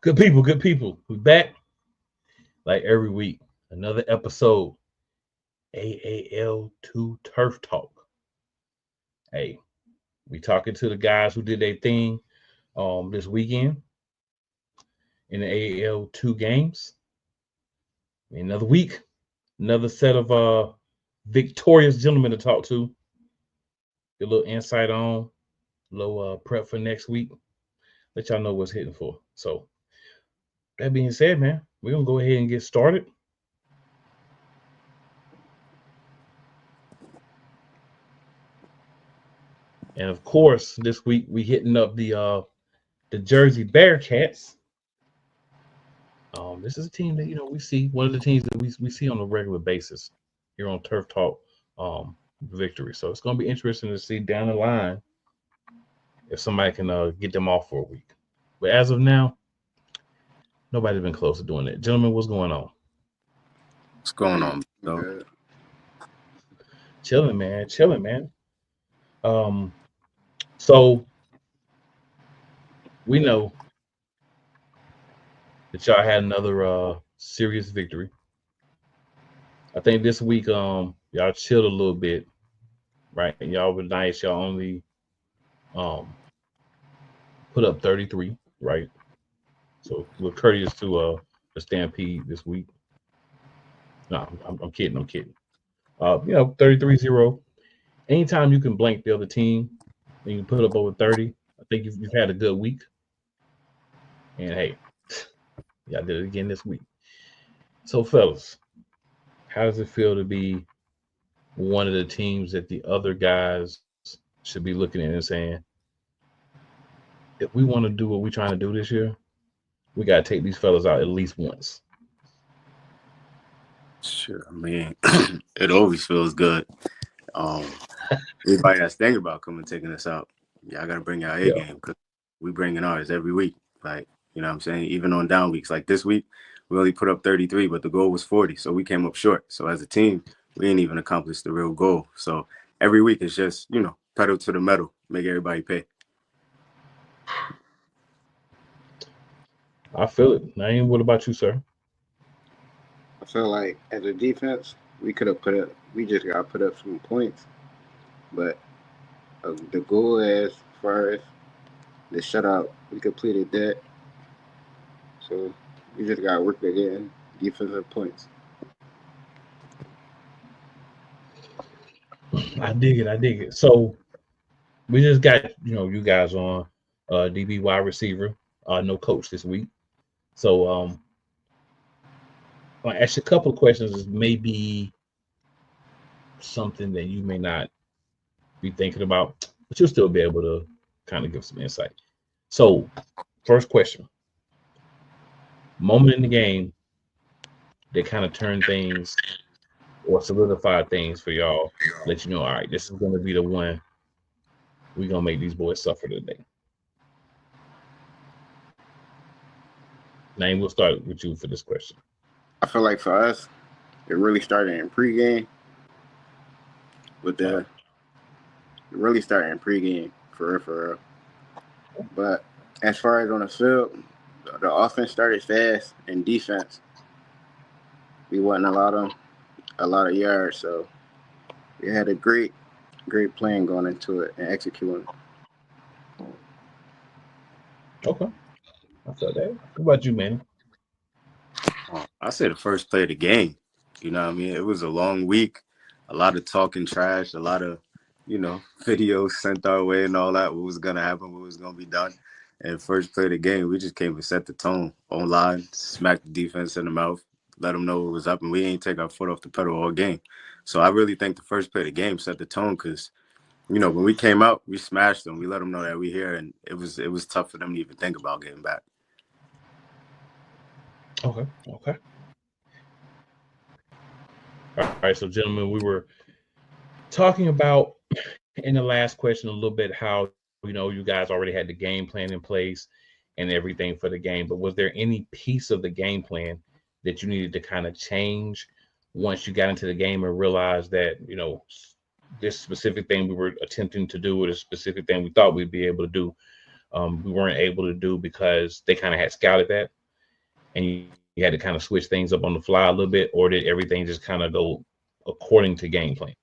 Good people. We back like every week. Another episode. AAL2 Turf Talk. Hey, we talking to the guys who did their thing this weekend in the AAL2 games. Another week, another set of victorious gentlemen to talk to. Get a little insight on, a little prep for next week. Let y'all know what's hitting for. So that being said, man, we're gonna go ahead and get started. And of course, this week we hitting up the Jersey Bearcats. This is a team that we see one of the teams that we see on a regular basis here on Turf Talk Victory. So it's gonna be interesting to see down the line if somebody can get them off for a week. But as of now, nobody's been close to doing it. Gentlemen, what's going on? What's going on, though? Chilling, man. So we know that y'all had another serious victory. I think this week y'all chilled a little bit, right? And y'all were nice. Y'all only um put up 33, right? So we're courteous to the Stampede this week. No, I'm kidding. 33-0. Anytime you can blank the other team and you put up over 30, I think you've had a good week. And hey, y'all did it again this week. So, fellas, how does it feel to be one of the teams that the other guys should be looking at and saying, if we want to do what we're trying to do this year, we got to take these fellas out at least once? Sure, I mean, it always feels good. Everybody that's thinking about coming taking us out, y'all got to bring your A game because we bringing ours every week. Like, you know what I'm saying? Even on down weeks like this week, we only put up 33, but the goal was 40. So we came up short. So as a team, we ain't even accomplished the real goal. So every week it's just, pedal to the metal, make everybody pay. I feel it. Naeem, what about you, sir? I feel like as a defense, we just got to put up some points. But the goal as far as the shutout, we completed that. So we just got to work again, defensive points. I dig it. So we just got you guys on DB wide receiver, no coach this week. So I'll ask you a couple of questions. Maybe something that you may not be thinking about, but you'll still be able to kind of give some insight. So, first question: moment in the game that kind of turned things or solidified things for y'all, let you know, all right, this is going to be the one we're going to make these boys suffer today. Naeem, we'll start with you for this question. I feel like for us, it really started in pregame. For real. But as far as on the field, the offense started fast, and defense, we wasn't a lot of yards. So we had a great plan going into it and executing. Okay, I feel that. What about you, man? I say the first play of the game. You know what I mean? It was a long week, a lot of talking trash, a lot of, videos sent our way and all that, what was going to happen, what was going to be done. And first play of the game, we just came and set the tone online, smacked the defense in the mouth, let them know what was up, and we ain't take our foot off the pedal all game. So I really think the first play of the game set the tone because, when we came out, we smashed them. We let them know that we're here, and it was tough for them to even think about getting back. Okay. All right, so gentlemen, we were talking about in the last question a little bit how you guys already had the game plan in place and everything for the game, but was there any piece of the game plan that you needed to kind of change once you got into the game and realized that this specific thing we were attempting to do or the specific thing we thought we'd be able to do we weren't able to do because they kind of had scouted that, and you had to kind of switch things up on the fly a little bit, or did everything just kind of go according to game plan?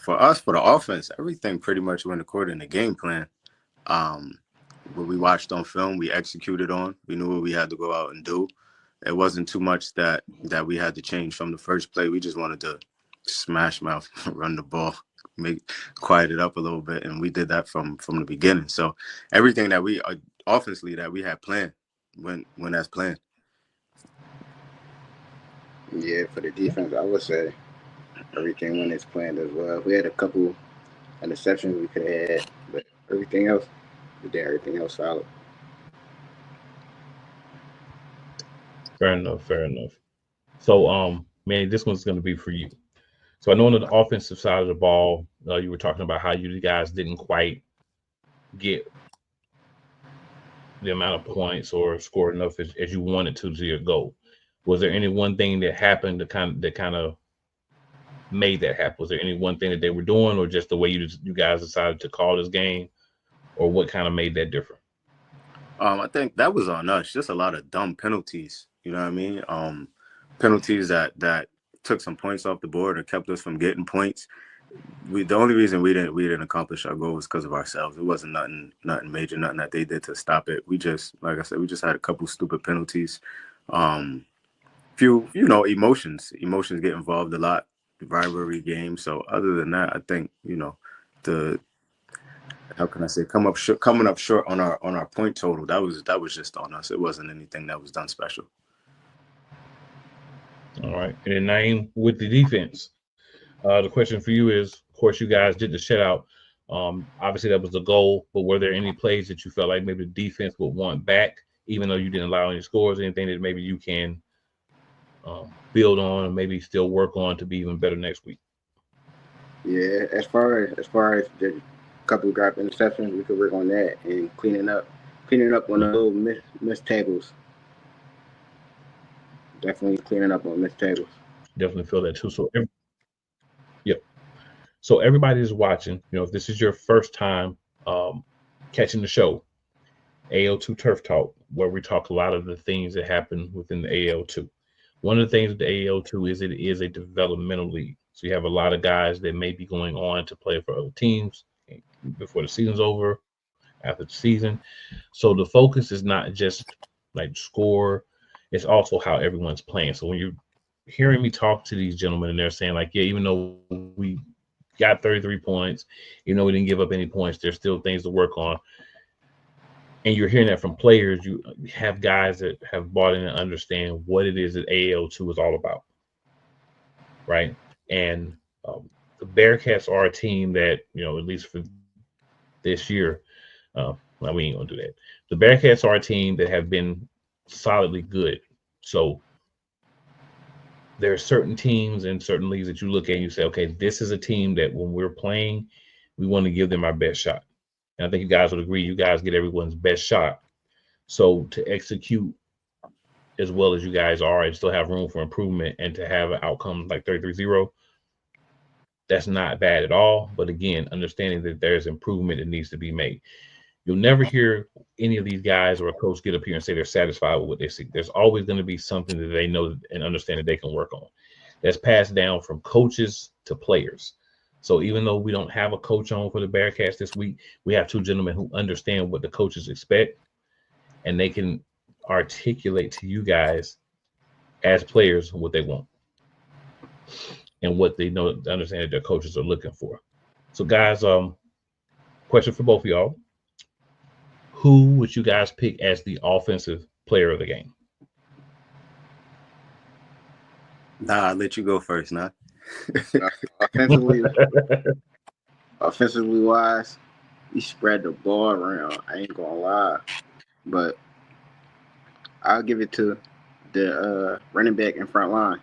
For us, for the offense, everything pretty much went according to game plan. What we watched on film, we executed on. We knew what we had to go out and do. It wasn't too much that we had to change from the first play. We just wanted to smash mouth, run the ball, quiet it up a little bit, and we did that from the beginning. So everything that we offensively that we had planned went as planned. Yeah, for the defense, I would say everything went as planned as well. We had a couple interceptions we could have had, but everything else, we did everything else solid. Fair enough. Fair enough. So, man, this one's going to be for you. So I know on the offensive side of the ball, you were talking about how you guys didn't quite get the amount of points or score enough as you wanted to your goal. Was there any one thing that happened that kind of made that happen? Was there any one thing that they were doing, or just the way you guys decided to call this game, or what kind of made that different? I think that was on us. Just a lot of dumb penalties. You know what I mean? Penalties that took some points off the board or kept us from getting points. The only reason we didn't accomplish our goal was because of ourselves. It wasn't nothing major, nothing that they did to stop it. We just, like I said, we just had a couple stupid penalties. Few, emotions get involved a lot. Rivalry game. So other than that, I think how can I say coming up short on our point total. That was just on us. It wasn't anything that was done special. All right, and then Naeem, with the defense, the question for you is, of course, you guys did the shutout. Obviously, that was the goal. But were there any plays that you felt like maybe the defense would want back, even though you didn't allow any scores? Anything that maybe you can build on, and maybe still work on to be even better next week? Yeah, as far as the couple drop interceptions, we could work on that and cleaning up on the little missed tables. Definitely cleaning up on missed tables. Definitely feel that too. So, yep. So everybody is watching. If this is your first time catching the show, AL2 Turf Talk, where we talk a lot of the things that happen within the AL2. One of the things with the AL2 is it is a developmental league. So you have a lot of guys that may be going on to play for other teams before the season's over, after the season. So the focus is not just like score, it's also how everyone's playing. So when you're hearing me talk to these gentlemen and they're saying like, yeah, even though we got 33 points, even though we didn't give up any points, there's still things to work on. And you're hearing that from players. You have guys that have bought in and understand what it is that AL2 is all about, right? And the Bearcats are a team that, at least for this year, we ain't gonna do that. The Bearcats are a team that have been solidly good. So there are certain teams and certain leagues that you look at and you say, okay, this is a team that when we're playing, we want to give them our best shot. And I think you guys would agree, you guys get everyone's best shot. So to execute as well as you guys are and still have room for improvement and to have an outcome like 33-0, that's not bad at all. But again, understanding that there's improvement that needs to be made. You'll never hear any of these guys or a coach get up here and say they're satisfied with what they see. There's always going to be something that they know and understand that they can work on. That's passed down from coaches to players. So even though we don't have a coach on for the Bearcats this week, we have two gentlemen who understand what the coaches expect, and they can articulate to you guys as players what they want and what they know, understand that their coaches are looking for. So guys, question for both of y'all. Who would you guys pick as the offensive player of the game? Nah, I'll let you go first, nah. Offensively wise, we spread the ball around. I ain't gonna lie, but I'll give it to the running back in front line.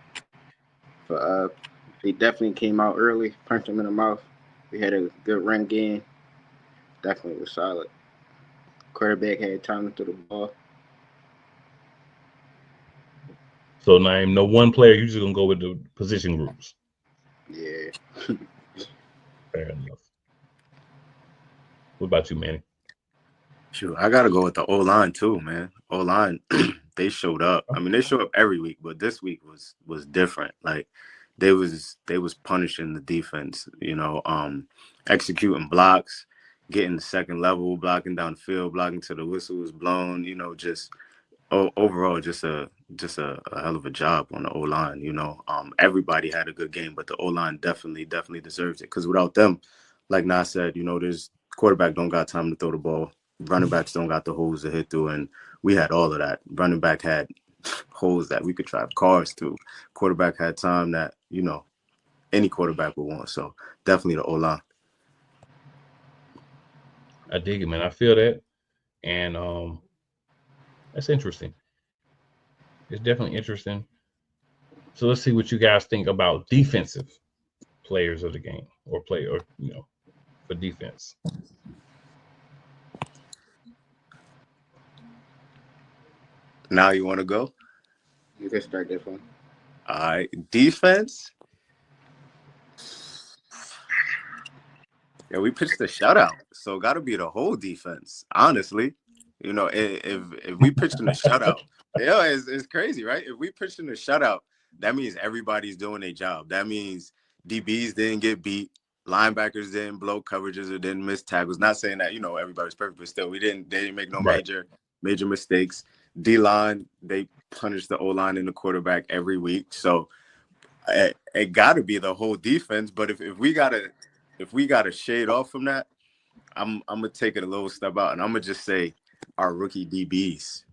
He definitely came out early, punched him in the mouth. We had a good run game. Definitely was solid. Quarterback had time to throw the ball. So name no one player. You're just gonna go with the position groups. Yeah. Fair enough. What about you, Manny? Shoot, I gotta go with the O-line too, man. O-line, they showed up. I mean, they show up every week, but this week was different. Like they was punishing the defense, executing blocks, getting the second level, blocking down the field, blocking till the whistle was blown, just overall just a hell of a job on the O-line, everybody had a good game, but the O-line definitely deserves it, because without them, like Nas said, there's quarterback don't got time to throw the ball, running backs don't got the holes to hit through, and we had all of that. Running back had holes that we could drive cars to. Quarterback had time that any quarterback would want. So definitely the O-line. I dig it, man. I feel that, and that's interesting. It's definitely interesting. So let's see what you guys think about defensive players of the game, or for defense. Now you want to go? You can start this one. All right, defense. Yeah, we pitched a shutout, so got to be the whole defense. Honestly, if we pitched in a shutout, it's crazy, right? If we pitched in a shutout, that means everybody's doing their job. That means DBs didn't get beat, linebackers didn't blow coverages or didn't miss tackles. Not saying that everybody's perfect, but still, they didn't make no major mistakes. D-line, they punish the O-line and the quarterback every week, so it got to be the whole defense. But if we gotta shade off from that, I'm gonna take it a little step out, and I'm gonna just say our rookie DBs.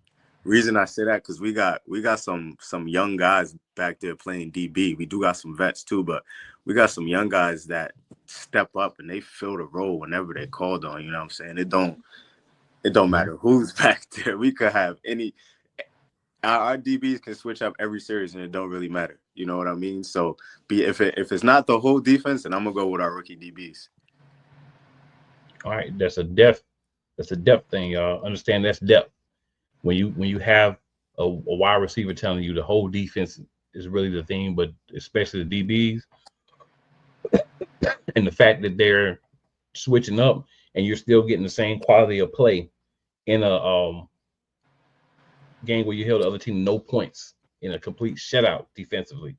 Reason I say that, because we got some young guys back there playing DB. We do got some vets too, but we got some young guys that step up and they fill the role whenever they're called on. You know what I'm saying? It don't matter who's back there. We could have any. Our DBs can switch up every series, and it don't really matter. You know what I mean? So, if it's not the whole defense, then I'm gonna go with our rookie DBs. All right, that's a depth thing, y'all. Understand, that's depth. When you have a wide receiver telling you the whole defense is really the thing, but especially the DBs, and the fact that they're switching up and you're still getting the same quality of play in a game where you held the other team no points in a complete shutout defensively.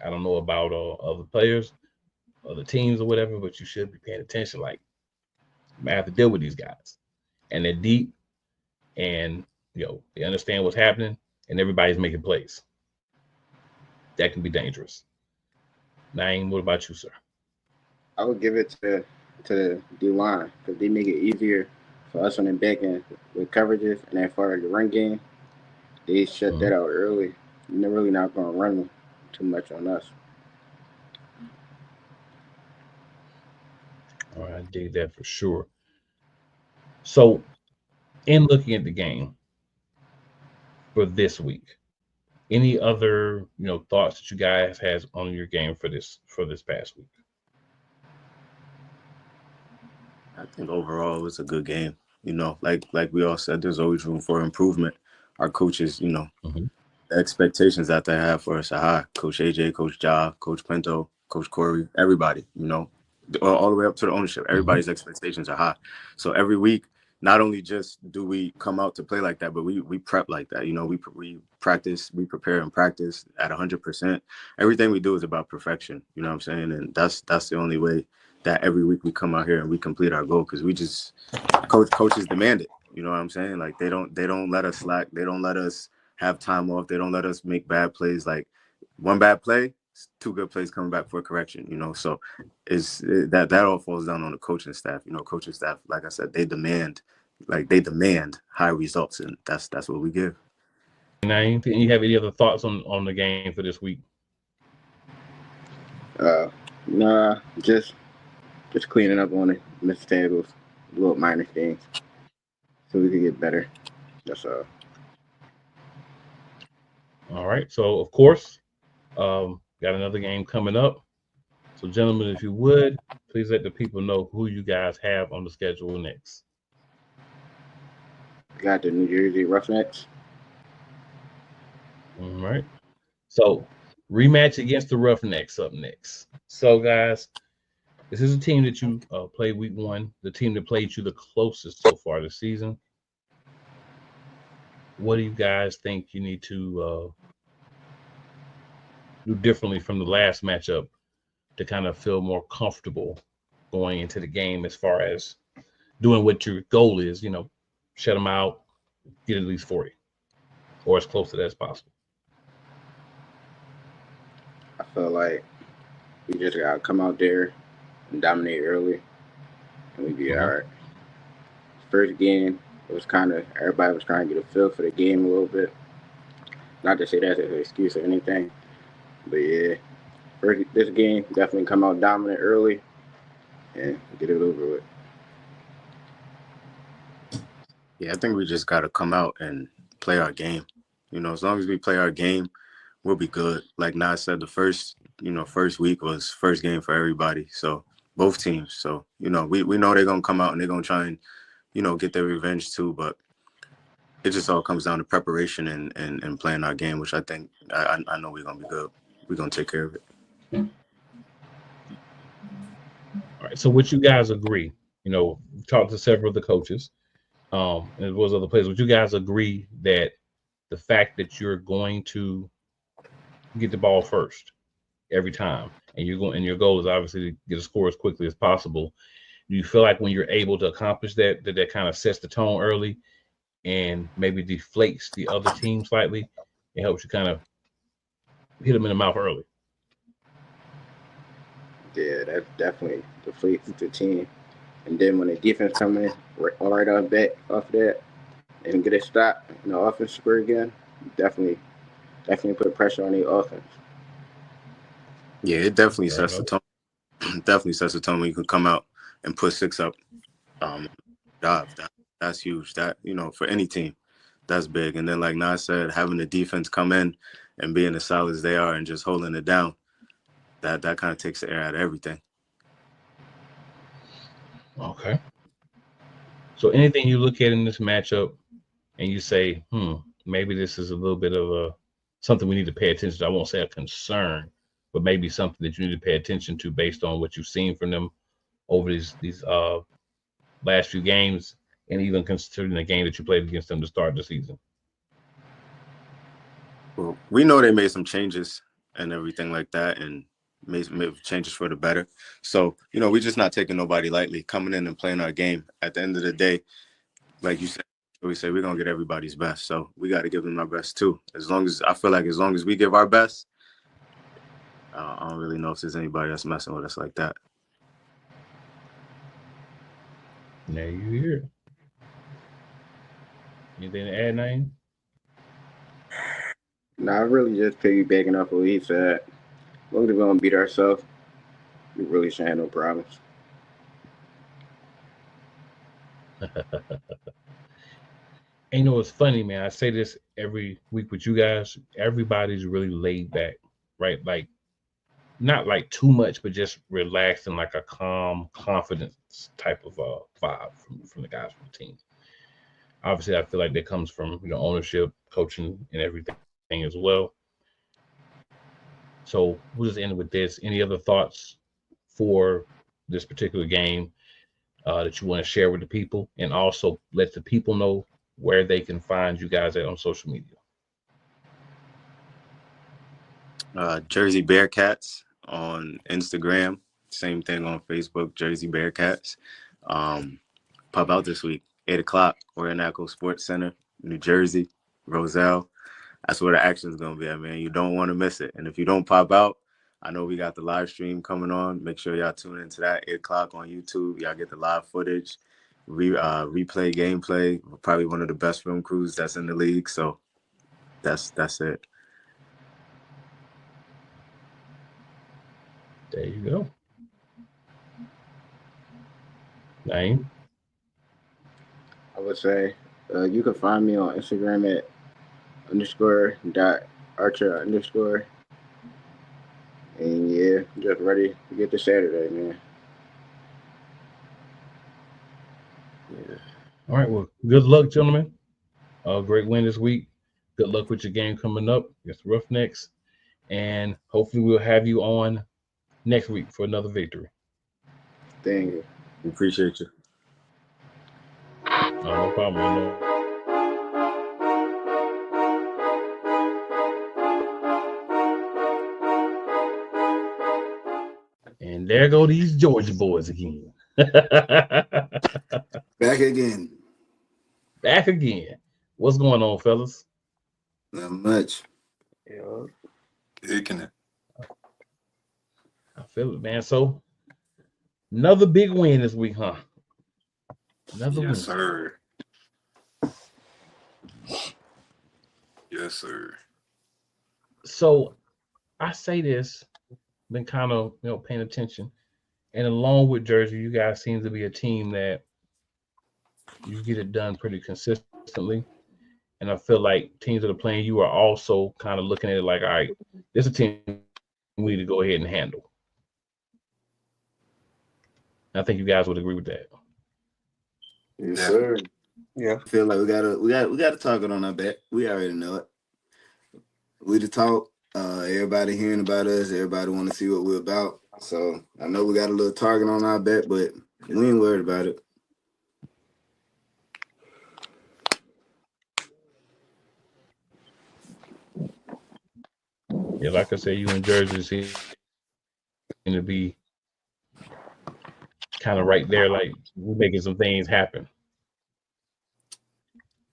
I don't know about other players, other teams or whatever, but you should be paying attention. Like, I have to deal with these guys, and they're deep, and they understand what's happening, and everybody's making plays. That can be dangerous. Naeem, what about you, sir? I would give it to the D-line, because they make it easier for us on the back end with coverages, and as far as the run game, they shut that out early. They're really not going to run too much on us. All right, I dig that for sure. So, in looking at the game for this week, any other thoughts that you guys has on your game for this past week? I think overall it was a good game. Like we all said, there's always room for improvement. Our coaches, the expectations that they have for us are high. Coach AJ, Coach Ja, Coach Pinto, Coach Corey, everybody, all the way up to the ownership. Everybody's expectations are high. So every week, not only just do we come out to play like that, but we prep like that. We practice, we prepare and practice at 100%. Everything we do is about perfection. You know what I'm saying? And that's the only way that every week we come out here and we complete our goal, because we just coaches demand it. You know what I'm saying? Like they don't let us slack. They don't let us have time off. They don't let us make bad plays. Like one bad play, two good plays coming back for a correction. So that all falls down on the coaching staff. Coaching staff, like I said, they demand high results, and that's what we give. Naeem, you have any other thoughts on the game for this week? Nah, just cleaning up on the mistakes, little minor things, so we can get better. That's all. All right. So, of course, got another game coming up. So, gentlemen, if you would, please let the people know who you guys have on the schedule next. We got the New Jersey Roughnecks. All right. So, rematch against the Roughnecks up next. So, guys, This is a team that you played week one, the team that played you the closest so far this season. What do you guys think you need to do differently from the last matchup to kind of feel more comfortable going into the game as far as doing what your goal is, shut them out, get at least 40 or as close to that as possible? I feel like we just gotta come out there and dominate early, and we be all right. First game, it was kind of everybody was trying to get a feel for the game a little bit. Not to say that's an excuse or anything, but yeah, this game definitely come out dominant early and get it over with. Yeah, I think we just got to come out and play our game. As long as we play our game, we'll be good. Like Nas said, the first week was first game for everybody. So both teams. So, we know they're going to come out and they're going to try and, get their revenge too. But it just all comes down to preparation and playing our game, which I think I know we're going to be good. We're going to take care of it. All right. So what you guys agree, we've talked to several of the coaches, and as well as other players, would you guys agree that the fact that you're going to get the ball first every time, and your goal is obviously to get a score as quickly as possible, do you feel like when you're able to accomplish that kind of sets the tone early and maybe deflates the other team slightly? It helps you kind of hit them in the mouth early. Yeah, that definitely deflates the team. And then when the defense come in right off that and get a stop and the offense score again, definitely put pressure on the offense. Yeah, it definitely sets the tone. Definitely sets the tone when you can come out and put 6 up. That's huge. That, for any team, that's big. And then, like Nas said, having the defense come in and being as solid as they are and just holding it down, that kind of takes the air out of everything. Okay. So anything you look at in this matchup and you say, maybe this is a little bit of something we need to pay attention to. I won't say a concern, but maybe something that you need to pay attention to based on what you've seen from them over these last few games, and even considering the game that you played against them to start the season. Well, we know they made some changes and everything like that, and made changes for the better. So, we're just not taking nobody lightly, coming in and playing our game. At the end of the day, like you said, we say we're going to get everybody's best. So we got to give them our best too. As long as we give our best, I don't really know if there's anybody that's messing with us like that. Now you hear it. Anything to add, Naeem? No, I really just piggybacking off what he said. As long as we're going to beat ourselves, we really should have no problems. And it's funny, man. I say this every week with you guys. Everybody's really laid back, right? Like, not like too much, but just relaxed and like a calm, confidence type of vibe from the guys from the team. Obviously, I feel like that comes from ownership, coaching, and everything as well. So we'll just end with this. Any other thoughts for this particular game that you want to share with the people, and also let the people know where they can find you guys at on social media? Jersey Bearcats on Instagram. Same thing on Facebook, Jersey Bearcats. Pop out this week, 8 o'clock. We're in Echo Sports Center, New Jersey, Roselle. That's where the action is going to be at, man. You don't want to miss it. And if you don't pop out, I know we got the live stream coming on. Make sure y'all tune into that, 8 o'clock on YouTube. Y'all get the live footage, replay, gameplay. We're probably one of the best film crews that's in the league. So that's it. There you go. Naeem? I would say you can find me on Instagram at _.archer_. And yeah, just ready to get to Saturday, man. Yeah. All right. Well, good luck, gentlemen. Great win this week. Good luck with your game coming up against the Roughnecks. And hopefully we'll have you on next week for another victory. Thank you. We appreciate you. No problem. No. And there go these Georgia boys again. Back again. Back again. What's going on, fellas? Not much. Yeah. Kicking it. I feel it, man. So, another big win this week, huh? Another win. Yes, sir. Yes, sir. So, I say this, been kind of paying attention, and along with Jersey, you guys seem to be a team that you get it done pretty consistently. And I feel like teams that are playing you are also kind of looking at it like, all right, this is a team we need to go ahead and handle. I think you guys would agree with that. Yes, sir. Yeah. I feel like we gotta talk it on our back. We already know it. We the talk. Everybody hearing about us. Everybody want to see what we're about. So I know we got a little target on our back, but we ain't worried about it. Yeah, like I said, you in Jersey seem to be kind of right there, like we're making some things happen.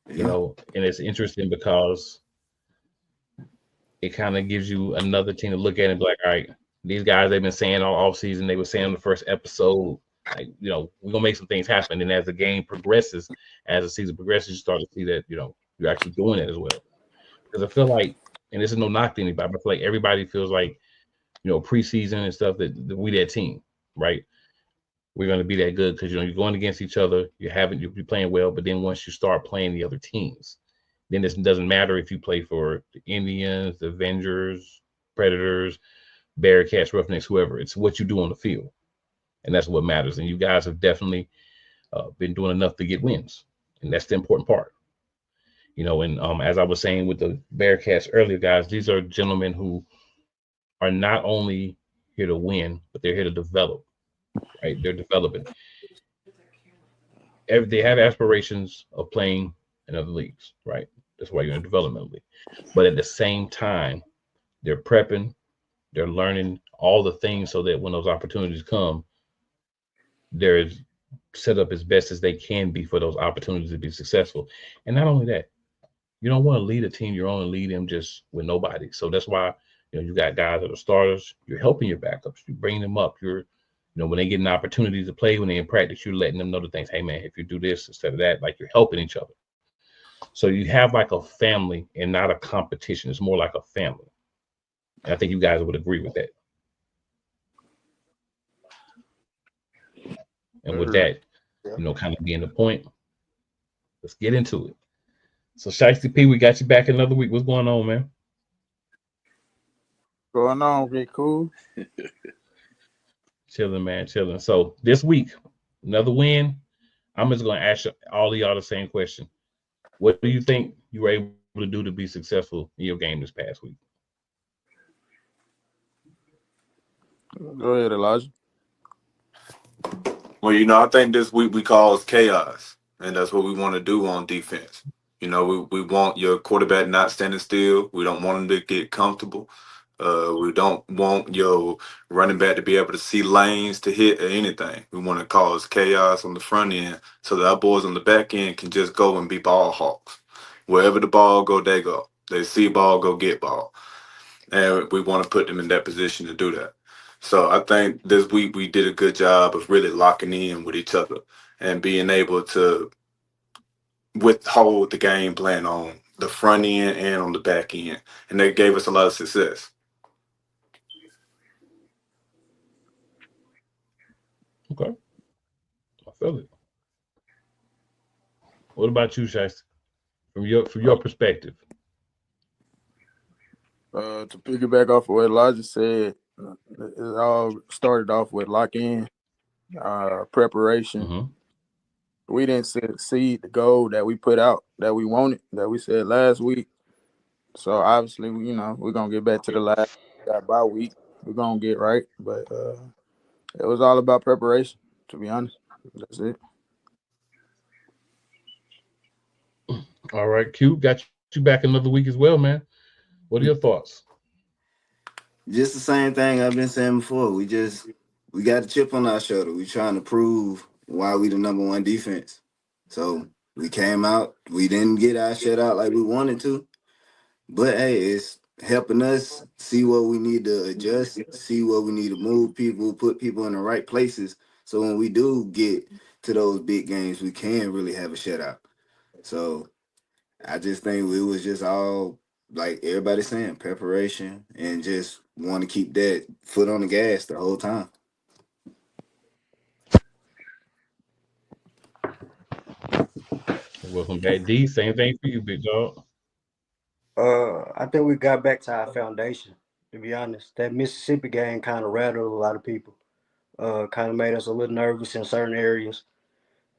And it's interesting because it kind of gives you another team to look at and be like, all right, these guys they've been saying all off season, they were saying on the first episode, like, we're gonna make some things happen. And as the game progresses, as the season progresses, you start to see that, you're actually doing it as well. Because I feel like, and this is no knock to anybody, but I feel like everybody feels like, preseason and stuff that we that team, right? We're going to be that good because you're going against each other. You're playing well, but then once you start playing the other teams, then it doesn't matter if you play for the Indians, the Avengers, Predators, Bearcats, Roughnecks, whoever. It's what you do on the field, and that's what matters. And you guys have definitely been doing enough to get wins, and that's the important part. And as I was saying with the Bearcats earlier, guys, these are gentlemen who are not only here to win, but they're here to develop. Right? They're developing. They have aspirations of playing in other leagues, right? That's why you're in development league. But at the same time, they're prepping, they're learning all the things so that when those opportunities come, they're set up as best as they can be for those opportunities to be successful. And not only that, you don't want to lead a team, you only lead them just with nobody. So that's why you got guys that are starters, you're helping your backups, you bring them up, you're when they get an opportunity to play, when they're in practice, you're letting them know the things. Hey, man, if you do this instead of that, like you're helping each other. So you have like a family and not a competition. It's more like a family. And I think you guys would agree with that. And with that, kind of being the point, let's get into it. So, Shiesty P, we got you back another week. What's going on, man? Going on, pretty cool. Chilling, man, chilling. So this week, another win. I'm just going to ask all of y'all the same question. What do you think you were able to do to be successful in your game this past week? Go ahead, Elijah. Well, I think this week we cause chaos, and that's what we want to do on defense. We want your quarterback not standing still. We don't want him to get comfortable. We don't want your running back to be able to see lanes to hit or anything. We want to cause chaos on the front end so that our boys on the back end can just go and be ball hawks. Wherever the ball go, they go. They see ball, go get ball. And we want to put them in that position to do that. So I think this week we did a good job of really locking in with each other and being able to withhold the game plan on the front end and on the back end. And that gave us a lot of success. Okay. I feel it. What about you, Shiesty? From your perspective? To piggyback off of what Elijah said, it all started off with lock-in, preparation. Mm-hmm. We didn't see the goal that we put out, that we wanted, that we said last week. So obviously, we're going to get back to the last bye week. We're going to get right. But it was all about preparation. To be honest, that's it. All right, Q, got you back another week as well, man. What are your thoughts? Just the same thing I've been saying before. We got a chip on our shoulder. We trying to prove why we the number one defense. So we came out. We didn't get our shut out like we wanted to. But hey, it's helping us see what we need to adjust, see what we need to move people, put people in the right places. So when we do get to those big games, we can really have a shutout. So I just think it was just all like everybody saying preparation and just want to keep that foot on the gas the whole time. Welcome back, D. Same thing for you, big dog. I think we got back to our foundation. To be honest, that Mississippi game kind of rattled a lot of people. Kind of made us a little nervous in certain areas.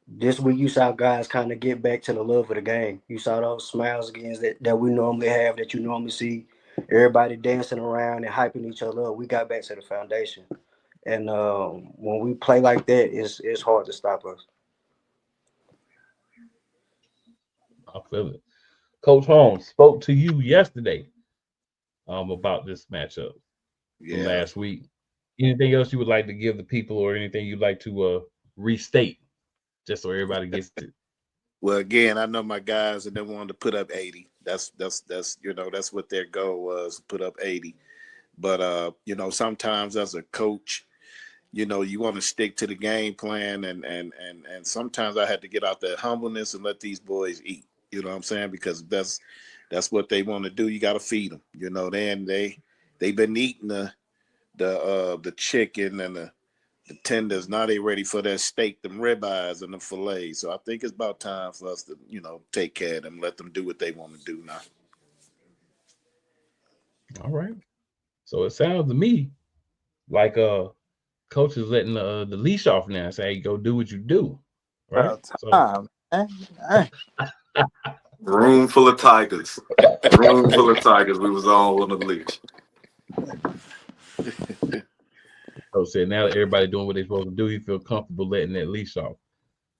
This week, you saw guys kind of get back to the love of the game. You saw those smiles again that we normally have, that you normally see. Everybody dancing around and hyping each other up. We got back to the foundation, and when we play like that, it's hard to stop us. I feel it. Coach Holmes spoke to you yesterday about this matchup from Yeah. last week. Anything else you would like to give the people, or anything you'd like to restate, just so everybody gets it? Well, again, I know my guys and they wanted to put up 80. That's that's what their goal was, put up 80. But sometimes as a coach, you want to stick to the game plan and sometimes I had to get out that humbleness and let these boys eat. You know what I'm saying? Because that's what they want to do. You got to feed them. Then they've been eating the chicken and the tenders. Now they ready for that steak, them ribeyes and the fillets. So I think it's about time for us to, take care of them, let them do what they want to do now. All right. So it sounds to me like coach is letting the leash off now. Say, hey, go do what you do. Right. About So time, man. Hey, Room full of tigers. Room full of tigers. We was all on the leash. coach said now that everybody doing what they're supposed to do, he feel comfortable letting that leash off.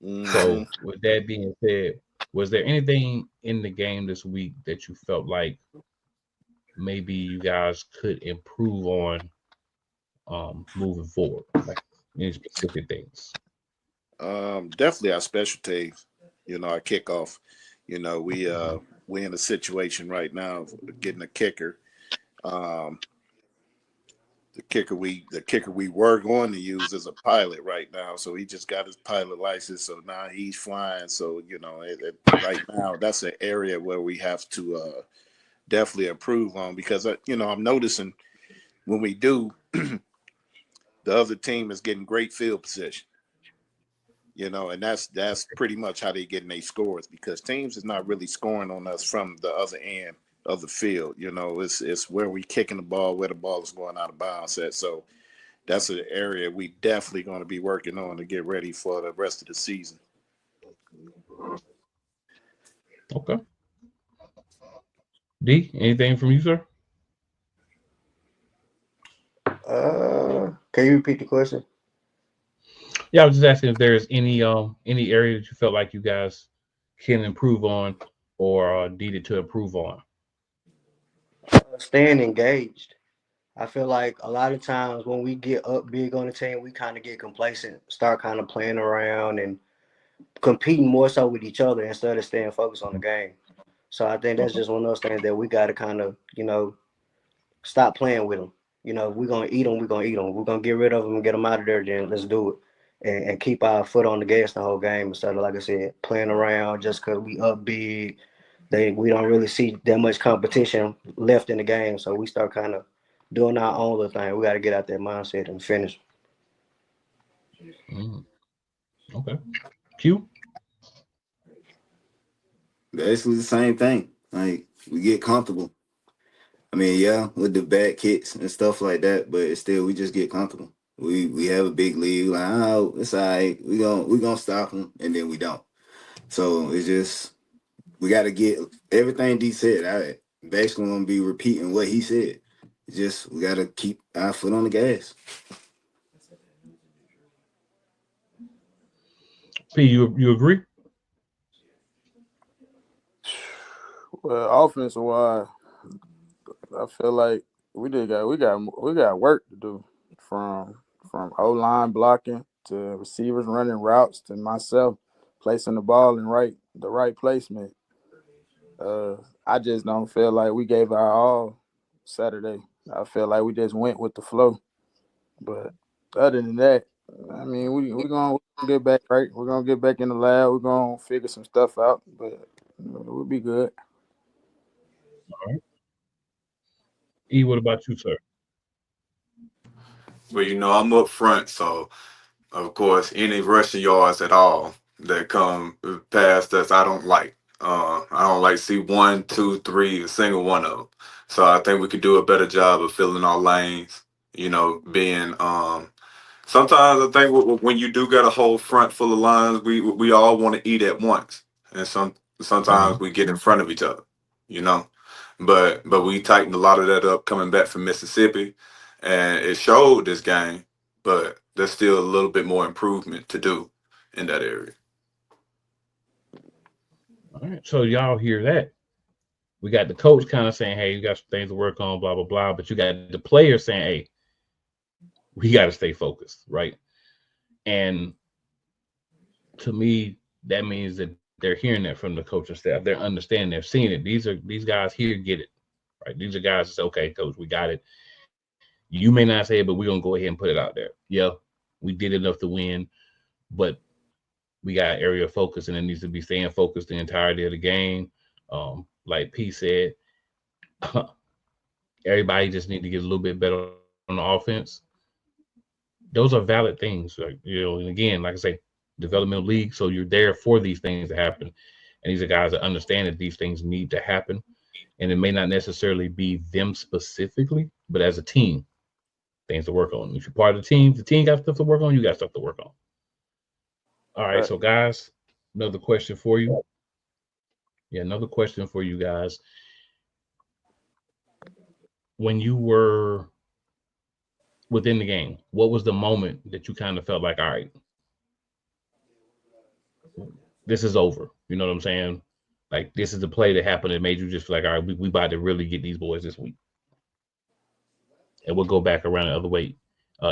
So Mhm. with that being said, was there anything in the game this week that you felt like maybe you guys could improve on moving forward? Like any specific things? Definitely our special teams, our kickoff. We in a situation right now of getting a kicker. Um, the kicker we were going to use as a pilot right now. So he just got his pilot license. So now he's flying. So right now that's an area where we have to definitely improve on because I'm noticing when we do, the other team is getting great field position. And that's pretty much how they getting their scores because teams is not really scoring on us from the other end of the field. It's where we kicking the ball, where the ball is going out of bounds at. So that's an area we definitely going to be working on to get ready for the rest of the season. Okay. D, anything from you, sir? Can you repeat the question? Yeah, I was just asking if there's any area that you felt like you guys can improve on or needed to improve on. Staying engaged. I feel like a lot of times when we get up big on the team, we kind of get complacent, start kind of playing around and competing more so with each other instead of staying focused on the game. So I think that's Okay. just one of those things that we got to kind of, stop playing with them. We're going to eat them, we're going to eat them. We're going to get rid of them and get them out of there, then let's do it. And keep our foot on the gas the whole game instead of, like I said, playing around just because we up big. We don't really see that much competition left in the game. So we start kind of doing our own little thing. We got to get out that mindset and finish. Mm, okay. Q. Basically the same thing. Like we get comfortable. I mean, yeah, with the back hits and stuff like that, but it's still we just get comfortable. We have a big lead, like it's all right. We gonna stop them, and then we don't. So it's just we got to get everything D said. I basically gonna be repeating what he said. It's just we got to keep our foot on the gas. P, you agree? Well, offensive wise, I feel like we got work to do from O line blocking to receivers running routes to myself placing the ball in the right placement. Uh, I just don't feel like we gave our all Saturday. I feel like we just went with the flow. But other than that, I mean, we gonna get back right. We're gonna get back in the lab. We're gonna figure some stuff out. But we'll be good. All right. E, what about you, sir? Well, I'm up front, so of course, any rushing yards at all that come past us, I don't like. I don't like see one, two, three, a single one of them. So I think we could do a better job of filling our lanes. Being sometimes I think when you do got a whole front full of lines, we all want to eat at once, and sometimes we get in front of each other. You know, but we tightened a lot of that up coming back from Mississippi, and it showed this game. But there's still a little bit more improvement to do in that area. All right. So y'all hear that? We got the coach kind of saying, "Hey, you got some things to work on," blah blah blah. But you got the players saying, "Hey, we got to stay focused," right? And to me, that means that they're hearing that from the coaching staff. They're understanding. They're seeing it. These guys here get it, right? These are guys that say, "Okay, coach, we got it. You may not say it, but we're gonna go ahead and put it out there. Yeah, we did enough to win, but we got area of focus, and it needs to be staying focused the entirety of the game." Like P said, everybody just need to get a little bit better on the offense. Those are valid things, and again, like I say, developmental league, so you're there for these things to happen, and these are guys that understand that these things need to happen, and it may not necessarily be them specifically, but as a team, things to work on. If you're part of the team got stuff to work on. You got stuff to work on. All right, Right. so guys, another question for you. Yeah, another question for you guys. When you were within the game, what was the moment that you kind of felt like, all right, this is over? You know what I'm saying? Like this is the play that happened that made you just feel like, all right, we about to really get these boys this week. And we'll go back around the other way.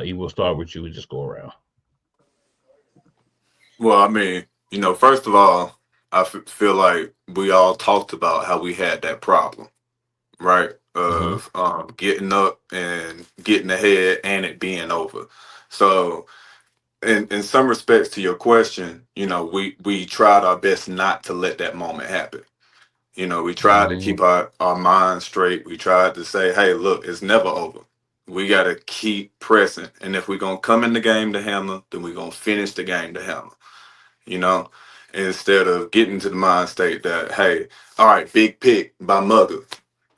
E, we'll start with you and just go around. Well, I mean, first of all, feel like we all talked about how we had that problem, right? Mm-hmm. Of getting up and getting ahead and it being over. So, in some respects to your question, we tried our best not to let that moment happen. We tried to Mm-hmm. keep our minds straight. We tried to say, hey, look, it's never over. We got to keep pressing. And if we're going to come in the game to hammer, then we're going to finish the game to hammer, you know, instead of getting to the mind state that, hey, all right, big pick by Mugger.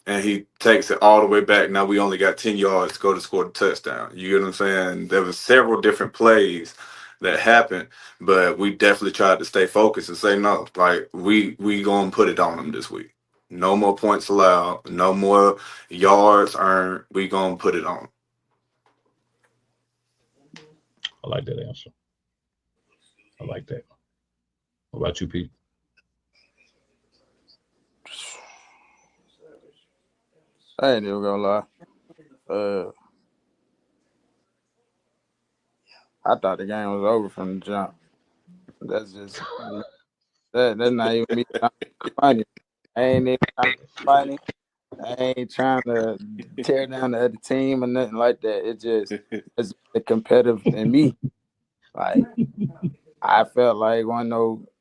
And he takes it all the way back. Now we only got 10 yards to go to score the touchdown. You get what I'm saying? There were several different plays that happened, but we definitely tried to stay focused and say, no, like we going to put it on them this week. No more points allowed. No more yards earned. We going to put it on. I like that answer. I like that. What about you, Pete? I ain't even gonna lie. Uh, I thought the game was over from the jump. That's just that's not even me trying to be funny. I ain't even trying to be funny. I ain't trying to tear down the other team or nothing like that. It's the competitive in me. Like I felt like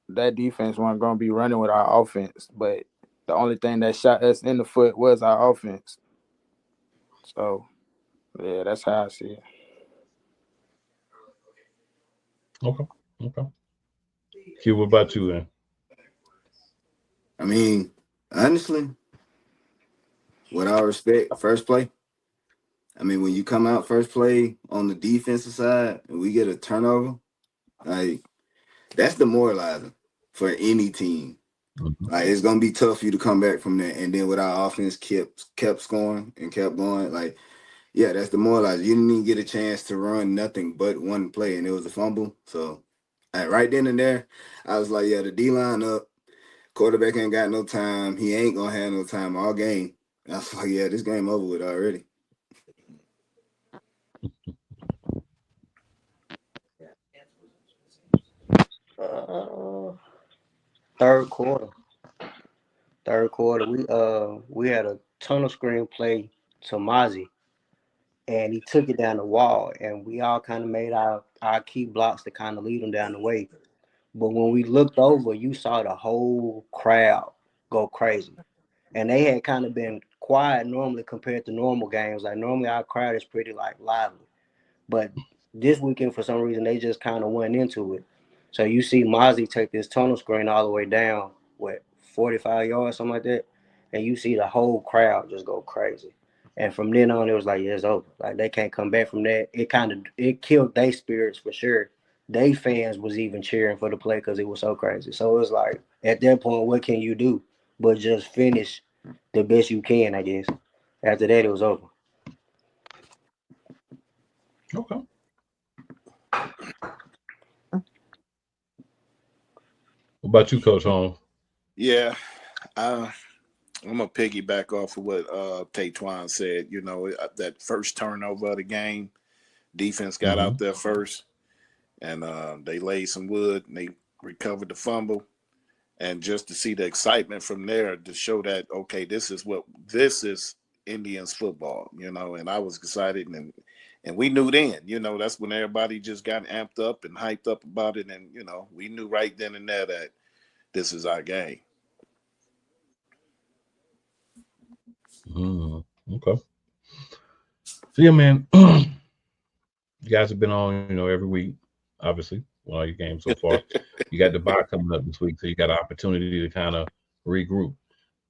that defense wasn't gonna be running with our offense, but the only thing that shot us in the foot was our offense. So yeah, that's how I see it. Okay. Okay. Q, what about you then? I mean, honestly, with all respect, first play. I mean, when you come out first play on the defensive side and we get a turnover, like that's demoralizing for any team. Mhm. Like it's gonna be tough for you to come back from that. And then with our offense kept scoring and kept going, like yeah, that's demoralizing. You didn't even get a chance to run nothing but one play, and it was a fumble. So Right then and there, I was like, yeah, the D line up. Quarterback ain't got no time. He ain't gonna have no time all game. I was like, yeah, this game over with already. Third quarter. Third quarter, we had a tunnel screen play to Mozzie, and he took it down the wall, and we all kind of made our key blocks to kind of lead him down the way. But when we looked over, you saw the whole crowd go crazy, and they had kind of been quiet normally compared to normal games. Like normally our crowd is pretty like lively, but this weekend for some reason they just kind of went into it. So you see Mozzie take this tunnel screen all the way down, 45 yards, something like that, and you see the whole crowd just go crazy. And from then on, it was like, yeah, it's over. Like they can't come back from that. It killed their spirits for sure. They fans was even cheering for the play because it was so crazy. So it was like at that point, what can you do but just finish the best you can, I guess. After that, it was over. Okay. What about you, Coach Holmes? Yeah, I'm gonna piggyback off of what Taekwon said. You know, that first turnover of the game, defense got out there first, and they laid some wood and they recovered the fumble. And just to see the excitement from there to show that, okay, this is Indians football, you know, and I was excited, and we knew then, you know, that's when everybody just got amped up and hyped up about it. And, you know, we knew right then and there that this is our game. Okay. So yeah, man, you guys have been on, every week, obviously, with all your games so far. You got the bye coming up this week, so you got an opportunity to kind of regroup.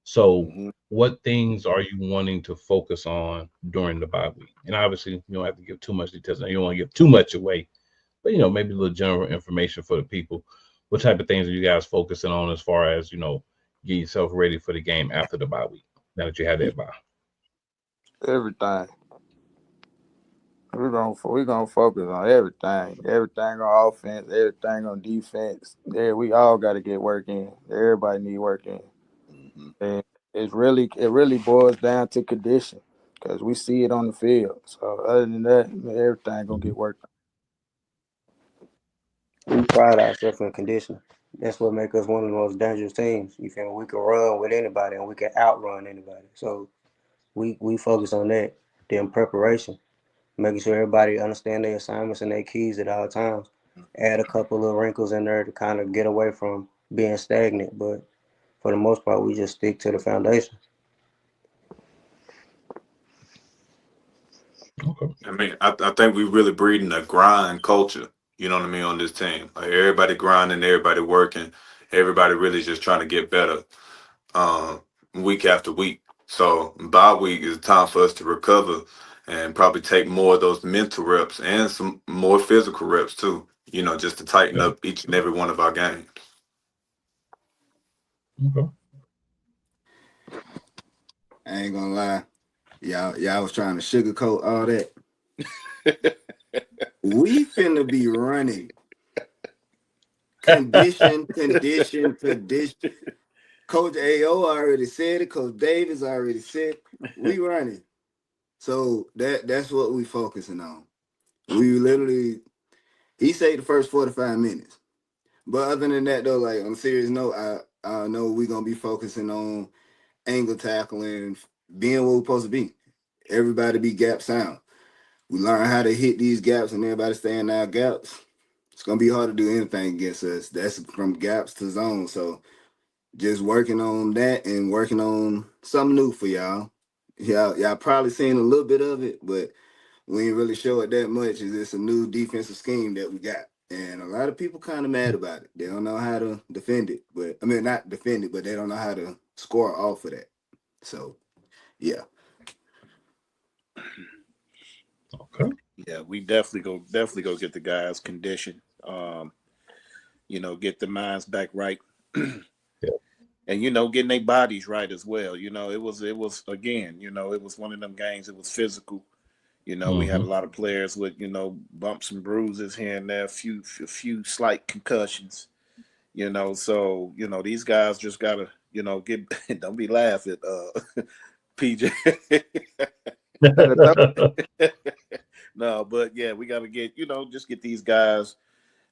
So, what things are you wanting to focus on during the bye week? And obviously, you don't have to give too much details. You don't want to give too much away, but maybe a little general information for the people. What type of things are you guys focusing on as far as get yourself ready for the game after the bye week? Now that you have that bye, Everything. We're gonna focus on everything. Everything on offense, everything on defense. There, we all got to get work in. Everybody need work in. And it really boils down to condition because we see it on the field. So other than that, everything gonna get worked We pride ourselves in conditioning. That's what makes us one of the most dangerous teams. You feel me? We can run with anybody and we can outrun anybody. So we focus on that. Then preparation, making sure everybody understand their assignments and their keys at all times. Add a couple of wrinkles in there to kind of get away from being stagnant, but for the most part, we just stick to the foundation. okay. I mean, I think we really breeding a grind culture. You know what I mean on this team. Like everybody grinding, everybody working, everybody really just trying to get better, week after week. So bye week is time for us to recover and probably take more of those mental reps and some more physical reps too. Just to tighten Okay. up each and every one of our games. Okay. I ain't gonna lie. Y'all was trying to sugarcoat all that. We finna be running. Condition. Coach AO already said it. Coach Davis already said we running. So that's what we focusing on. We literally, he said the first 45 minutes. But other than that, though, like on a serious note, I know we're gonna be focusing on angle tackling, being what we're supposed to be. Everybody be gap sound. We learn how to hit these gaps and everybody stay in our gaps. It's gonna be hard to do anything against us. That's from gaps to zone. So just working on that and working on something new for y'all. Y'all probably seen a little bit of it, but we ain't really show it that much. Is this a new defensive scheme that we got? And a lot of people kind of mad about it. They don't know how to defend it, but I mean not defend it, but they don't know how to score off of that. So yeah. Okay. Yeah, we definitely go get the guys conditioned. Get the minds back right. Yeah. And getting their bodies right as well. It was again, it was one of them games. It was physical. You know, we had a lot of players with, you know, bumps and bruises here and there, a few slight concussions. You know, so, you know, these guys just gotta, you know, don't be laughing, PJ. No, but yeah, we gotta get, you know, just get these guys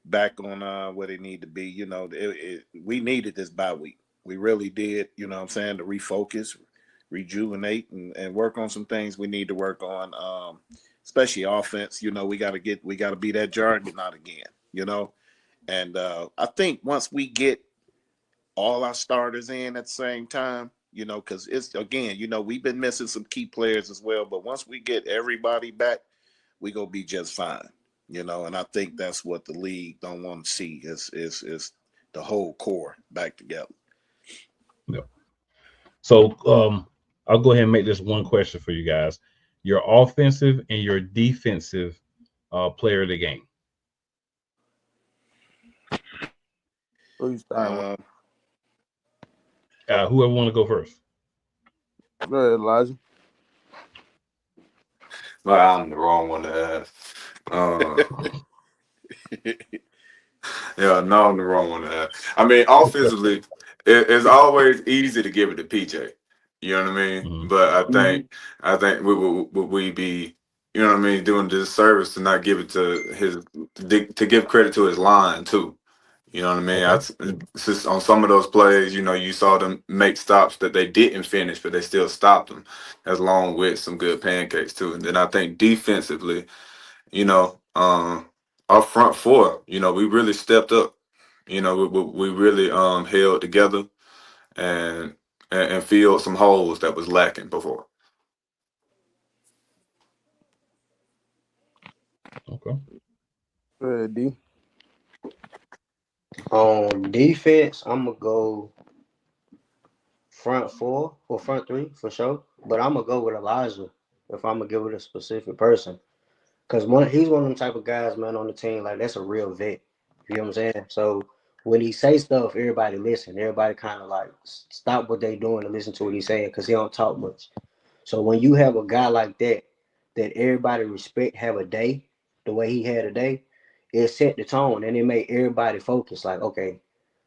back on where they need to be. You know, we needed this bye week. We really did, you know what I'm saying, to refocus, rejuvenate, and work on some things we need to work on, especially offense. You know, we gotta be that juggernaut again, you know. And I think once we get all our starters in at the same time, you know, because it's, again, you know, we've been missing some key players as well. But once we get everybody back, we gonna be just fine, you know. And I think that's what the league don't want to see is the whole core back together. Yep. So I'll go ahead and make this one question for you guys: your offensive and your defensive player of the game. Who's starting? Whoever want to go first. Go ahead, Elijah. But I'm the wrong one to ask. Yeah, no, I'm the wrong one to ask. I mean, offensively, it's always easy to give it to PJ. You know what I mean? But I think we be, you know what I mean, doing this service to not give it to to give credit to his line too. You know what I mean? Okay. It's just on some of those plays, you know, you saw them make stops that they didn't finish, but they still stopped them, as long with some good pancakes too. And then I think defensively, you know, our front four, you know, we really stepped up. You know, we really held together and filled some holes that was lacking before. Okay. Go ahead, D. On defense, I'm gonna go front four or front three for sure. But I'm gonna go with Elijah if I'm gonna give it a specific person. Cause he's one of them type of guys, man, on the team. Like, that's a real vet. You know what I'm saying? So when he say stuff, everybody listen. Everybody kind of like stop what they doing and listen to what he's saying, because he don't talk much. So when you have a guy like that everybody respect, have a day the way he had a day, it set the tone and it made everybody focus. Like, okay,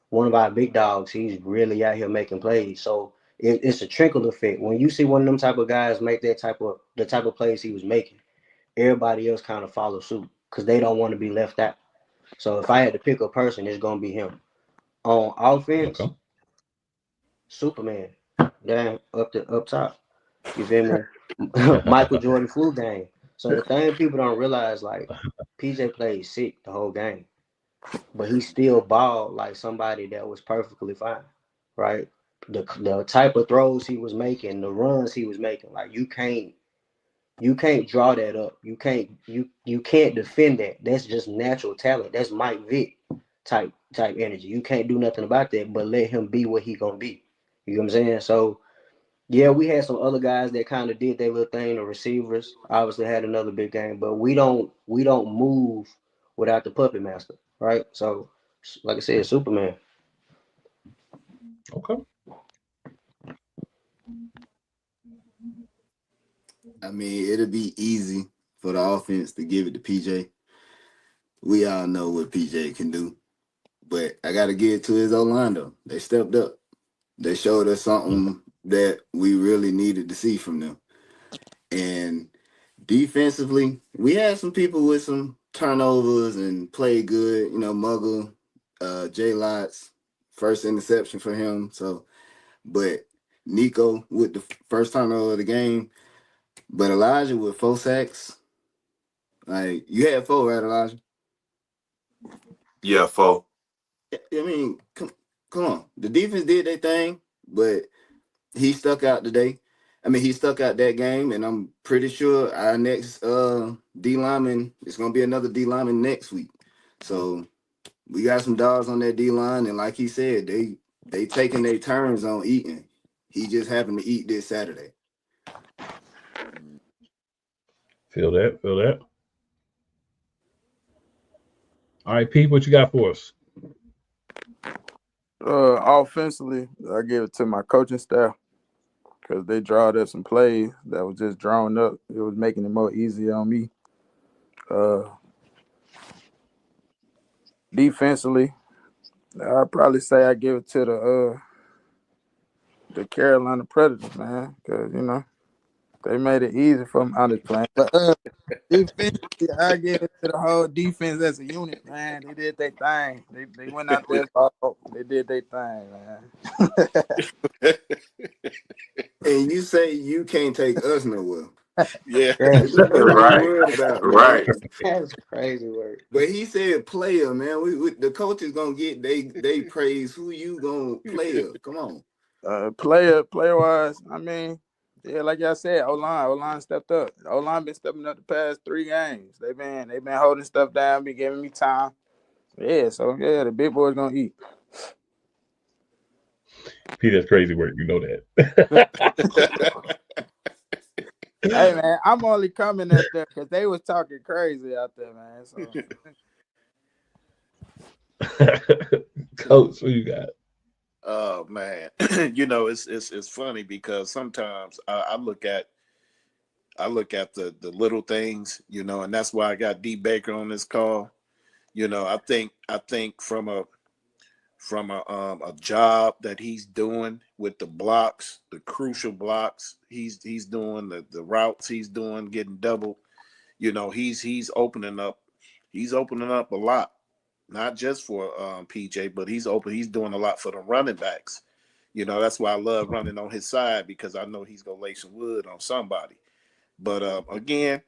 one of our big dogs, he's really out here making plays. So it's a trickle effect. When you see one of them type of guys make the type of plays he was making, everybody else kind of follow suit because they don't want to be left out. So if I had to pick a person, it's gonna be him. On offense, Superman, down up top. You feel me? Michael Jordan flu game. So the thing people don't realize, like, PJ played sick the whole game, but he still balled like somebody that was perfectly fine, right? The type of throws he was making, the runs he was making, like, you can't draw that up. You can't defend that. That's just natural talent. That's Mike Vick type energy. You can't do nothing about that, but let him be what he gonna be. You know what I'm saying? So yeah, we had some other guys that kind of did their little thing. The receivers obviously had another big game, but we don't move without the puppet master, right? So, like I said, Superman. Okay. I mean, it'll be easy for the offense to give it to PJ. We all know what PJ can do, but I got to give it to his O-line though. They stepped up. They showed us something that we really needed to see from them. And defensively, we had some people with some turnovers and played good. You know, Muggle, Jay Lots, first interception for him. So, but Nico with the first turnover of the game. But Elijah with 4 sacks. Like, you had 4, right, Elijah? Yeah, 4. I mean, come on. The defense did their thing, but he stuck out today. I mean, he stuck out that game, and I'm pretty sure our next D lineman is going to be another D lineman next week. So we got some dogs on that D line, and like he said, they taking their turns on eating. He just happened to eat this Saturday. Feel that. All right, Pete, what you got for us? Offensively, I give it to my coaching staff. because they drawed up some plays that was just drawn up. It was making it more easier on me. Defensively, I'd probably say I give it to the Carolina Predators, man, because they made it easy for me. I'm just playing, but defensively, I give it to the whole defense as a unit, man. They did their thing. They went out there, they did their thing, man. And you say you can't take us nowhere. Yeah. That's, What you Right. worried about, man? Right. that's crazy work. But he said player, man. We the coach is gonna get they praise who you gonna player. Come on. Player wise, I mean, yeah, like y'all said, O-line stepped up. O-line been stepping up the past 3 games. They've been holding stuff down, been giving me time. Yeah, so yeah, the big boy's gonna eat. Pete, that's crazy work. You know that. Hey man, I'm only coming up there because they was talking crazy out there, man. So Coach, what you got? Oh man, it's funny because sometimes I look at the little things, and that's why I got D Baker on this call. I think from a job that he's doing with the blocks, the crucial blocks, he's doing the routes he's doing, getting double. He's opening up a lot. Not just for PJ, but he's doing a lot for the running backs. That's why I love running on his side, because I know he's gonna lay some wood on somebody. But again,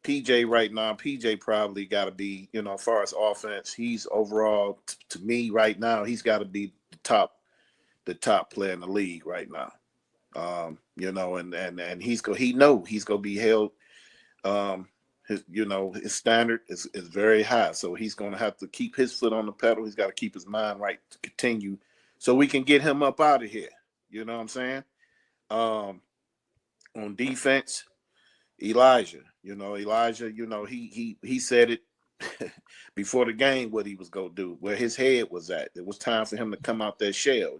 PJ right now, PJ probably got to be, as far as offense, he's overall to me right now, he's got to be the top player in the league right now. And he know he's gonna be held. His standard is very high, so he's going to have to keep his foot on the pedal. He's got to keep his mind right to continue, so we can get him up out of here. You know what I'm saying? On defense, Elijah. He said it before the game what he was going to do, where his head was at. It was time for him to come out that shell.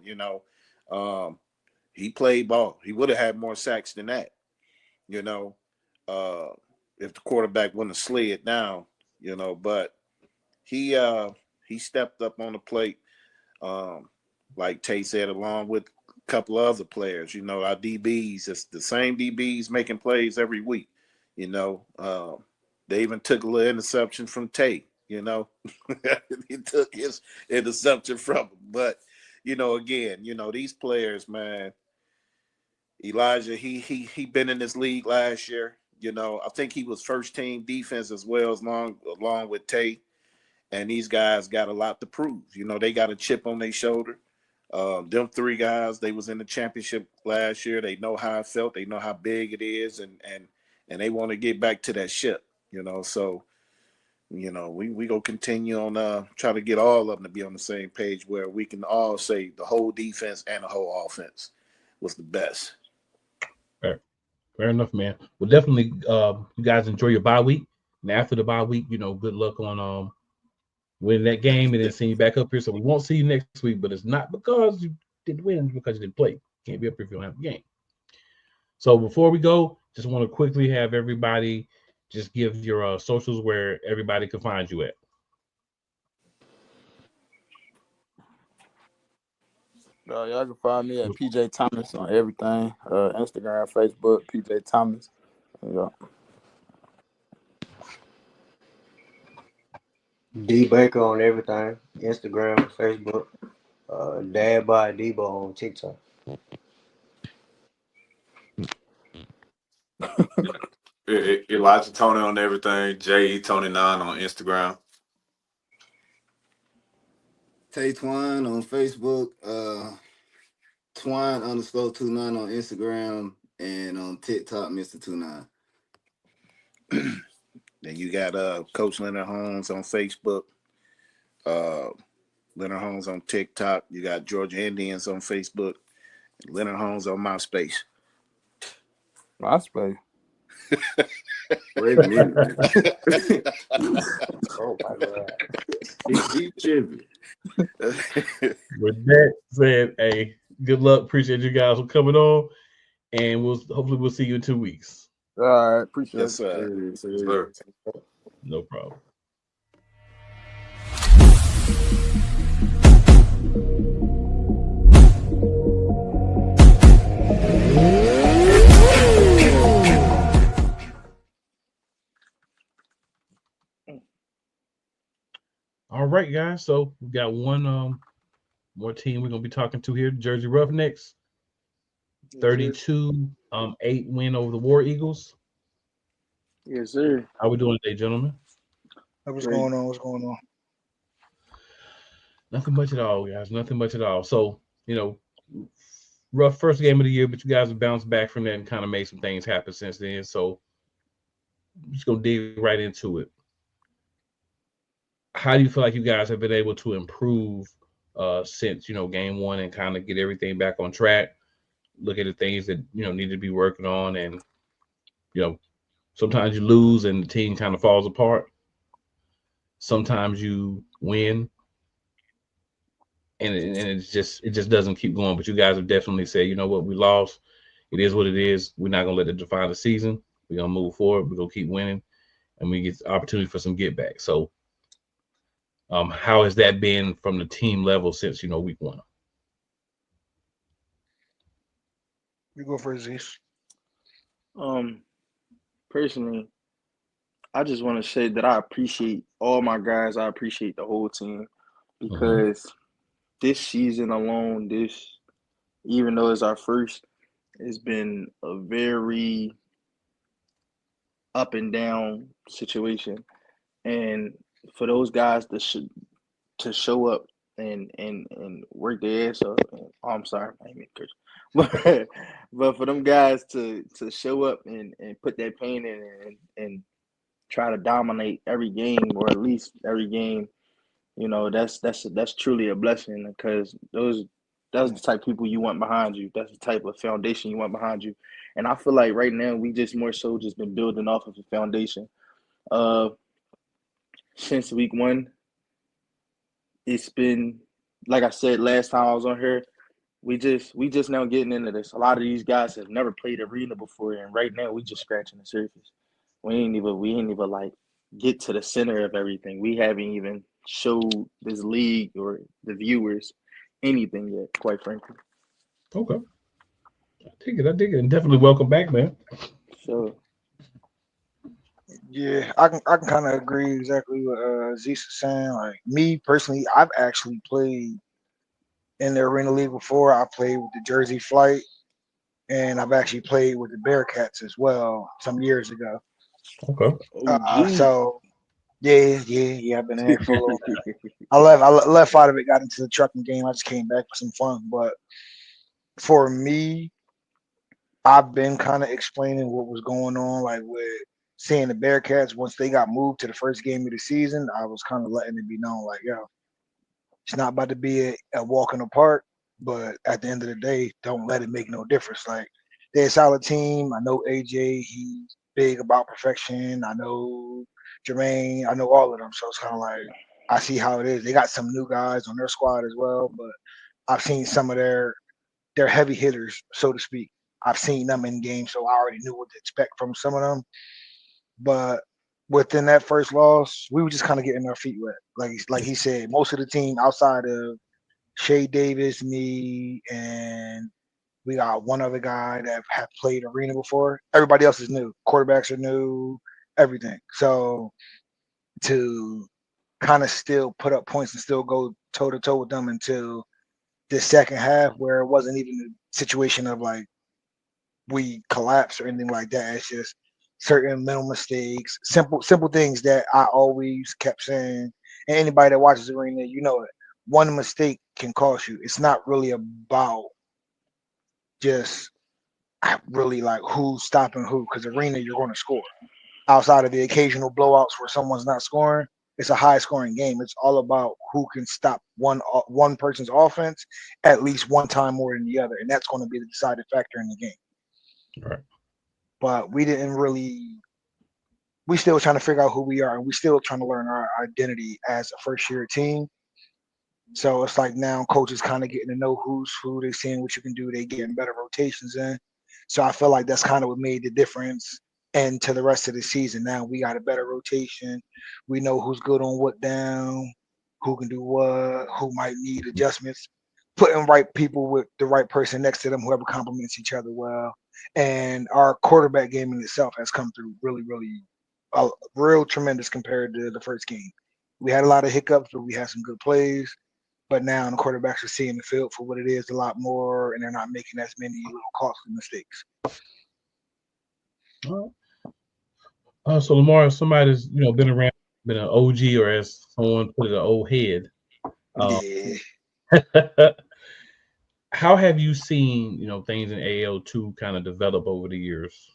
He played ball. He would have had more sacks than that. If the quarterback wouldn't have slid down, but he stepped up on the plate, like Tay said, along with a couple of other players. Our DBs, it's the same DBs making plays every week. They even took a little interception from Tay. He took his interception from him. But again, these players, man. Elijah, he been in this league last year. I think he was first team defense as well, along with Tay. And these guys got a lot to prove. They got a chip on their shoulder. Them 3 guys, they was in the championship last year. They know how it felt. They know how big it is, and they want to get back to that ship. So we go continue on try to get all of them to be on the same page, where we can all say the whole defense and the whole offense was the best. Fair enough, man. Well, definitely, you guys enjoy your bye week. And after the bye week, good luck on winning that game and then seeing you back up here. So we won't see you next week, but it's not because you didn't win, it's because you didn't play. Can't be up here if you don't have a game. So before we go, just want to quickly have everybody just give your socials where everybody can find you at. Y'all can find me at PJ Thomas on everything. Instagram, Facebook, PJ Thomas. Yeah. D Baker on everything. Instagram, Facebook. Dad by Debo on TikTok. Elijah Tony on everything. JE29 on Instagram. Tay Twine on Facebook. Twine_29 on Instagram, and on TikTok, Mr. 29. Then you got Coach Leonard Holmes on Facebook. Leonard Holmes on TikTok. You got Georgia Indians on Facebook. Leonard Holmes on MySpace. MySpace. Wait a minute. Oh my God. He tripping. With that said, hey, Good luck. Appreciate you guys for coming on, and hopefully we'll see you in 2 weeks. All right, appreciate Yes, it. sir. Sir. No problem. All right, guys. So we got one more team we're gonna be talking to here, Jersey Roughnecks. 32 8 win over the War Eagles. Yes, sir. How we doing today, gentlemen? What's Great. going on? What's going on? Nothing much at all, guys. Nothing much at all. So, rough first game of the year, but you guys have bounced back from that and kind of made some things happen since then. So I'm just gonna dig right into it. How do you feel like you guys have been able to improve since game one and kind of get everything back on track? Look at the things that need to be working on, and sometimes you lose and the team kind of falls apart. Sometimes you win, and it just doesn't keep going. But you guys have definitely said, you know what, we lost. It is what it is. We're not gonna let it define the season. We're gonna move forward. We're gonna keep winning, and we get the opportunity for some get back. So, how has that been from the team level since week one? You go first, Zeus. Personally, I just want to say that I appreciate all my guys. I appreciate the whole team because this season alone, even though it's our first, it's been a very up and down situation, and for those guys to show up and work their ass off. I'm sorry, I ain't mean to curse. But for them guys to show up and put that pain in and try to dominate every game, or at least every game, that's truly a blessing, because that's the type of people you want behind you. That's the type of foundation you want behind you. And I feel like right now we just more so just been building off of a foundation. Since week one, it's been, like I said last time I was on here, we just now getting into this. A lot of these guys have never played arena before, and right now we just scratching the surface. We ain't even like get to the center of everything. We haven't even showed this league or the viewers anything yet, quite frankly. Okay. I dig it. And definitely welcome back, man. So Yeah, I can kind of agree exactly what Zeus is saying. Like me personally, I've actually played in the arena league before. I played with the Jersey Flight, and I've actually played with the Bearcats as well some years ago. Okay. So yeah, I've been in it for a little bit. I left out of it, got into the trucking game. I just came back for some fun. But for me, I've been kind of explaining what was going on, like with seeing the Bearcats once they got moved to the first game of the season. I was kind of letting it be known, like, yo, it's not about to be a walk in the park, but at the end of the day, don't let it make no difference. Like, they're a solid team. I know AJ, he's big about perfection. I know Jermaine, I know all of them. So it's kind of like, I see how it is. They got some new guys on their squad as well, but I've seen some of their heavy hitters, so to speak. I've seen them in games, so I already knew what to expect from some of them. But within that first loss, we were just kind of getting our feet wet. Like he said, most of the team outside of Shay Davis, me, and we got one other guy that had played arena before. Everybody else is new. Quarterbacks are new, everything. So to kind of still put up points and still go toe to toe with them until the second half, where it wasn't even a situation of like we collapse or anything like that. It's just certain mental mistakes, simple things that I always kept saying. And anybody that watches arena, you know it. One mistake can cost you. It's not really about just really like who's stopping who, because arena you're going to score. Outside of the occasional blowouts where someone's not scoring, it's a high scoring game. It's all about who can stop one person's offense at least one time more than the other, and that's going to be the deciding factor in the game. Right. But we still trying to figure out who we are, and we still trying to learn our identity as a first year team. So it's like now coaches kind of getting to know who's who. They seeing what you can do. They getting better rotations in. So I feel like that's kind of what made the difference into the rest of the season. Now we got a better rotation. We know who's good on what down, who can do what, who might need adjustments. Putting right people with the right person next to them, whoever complements each other well. And our quarterback game in itself has come through really, really, real tremendous compared to the first game. We had a lot of hiccups, but we had some good plays. But now the quarterbacks are seeing the field for what it is a lot more, and they're not making as many little costly mistakes. So Lamar, somebody's been around, been an OG, or as someone put it, an old head. Um, Yeah. how have you seen things in AL2 kind of develop over the years?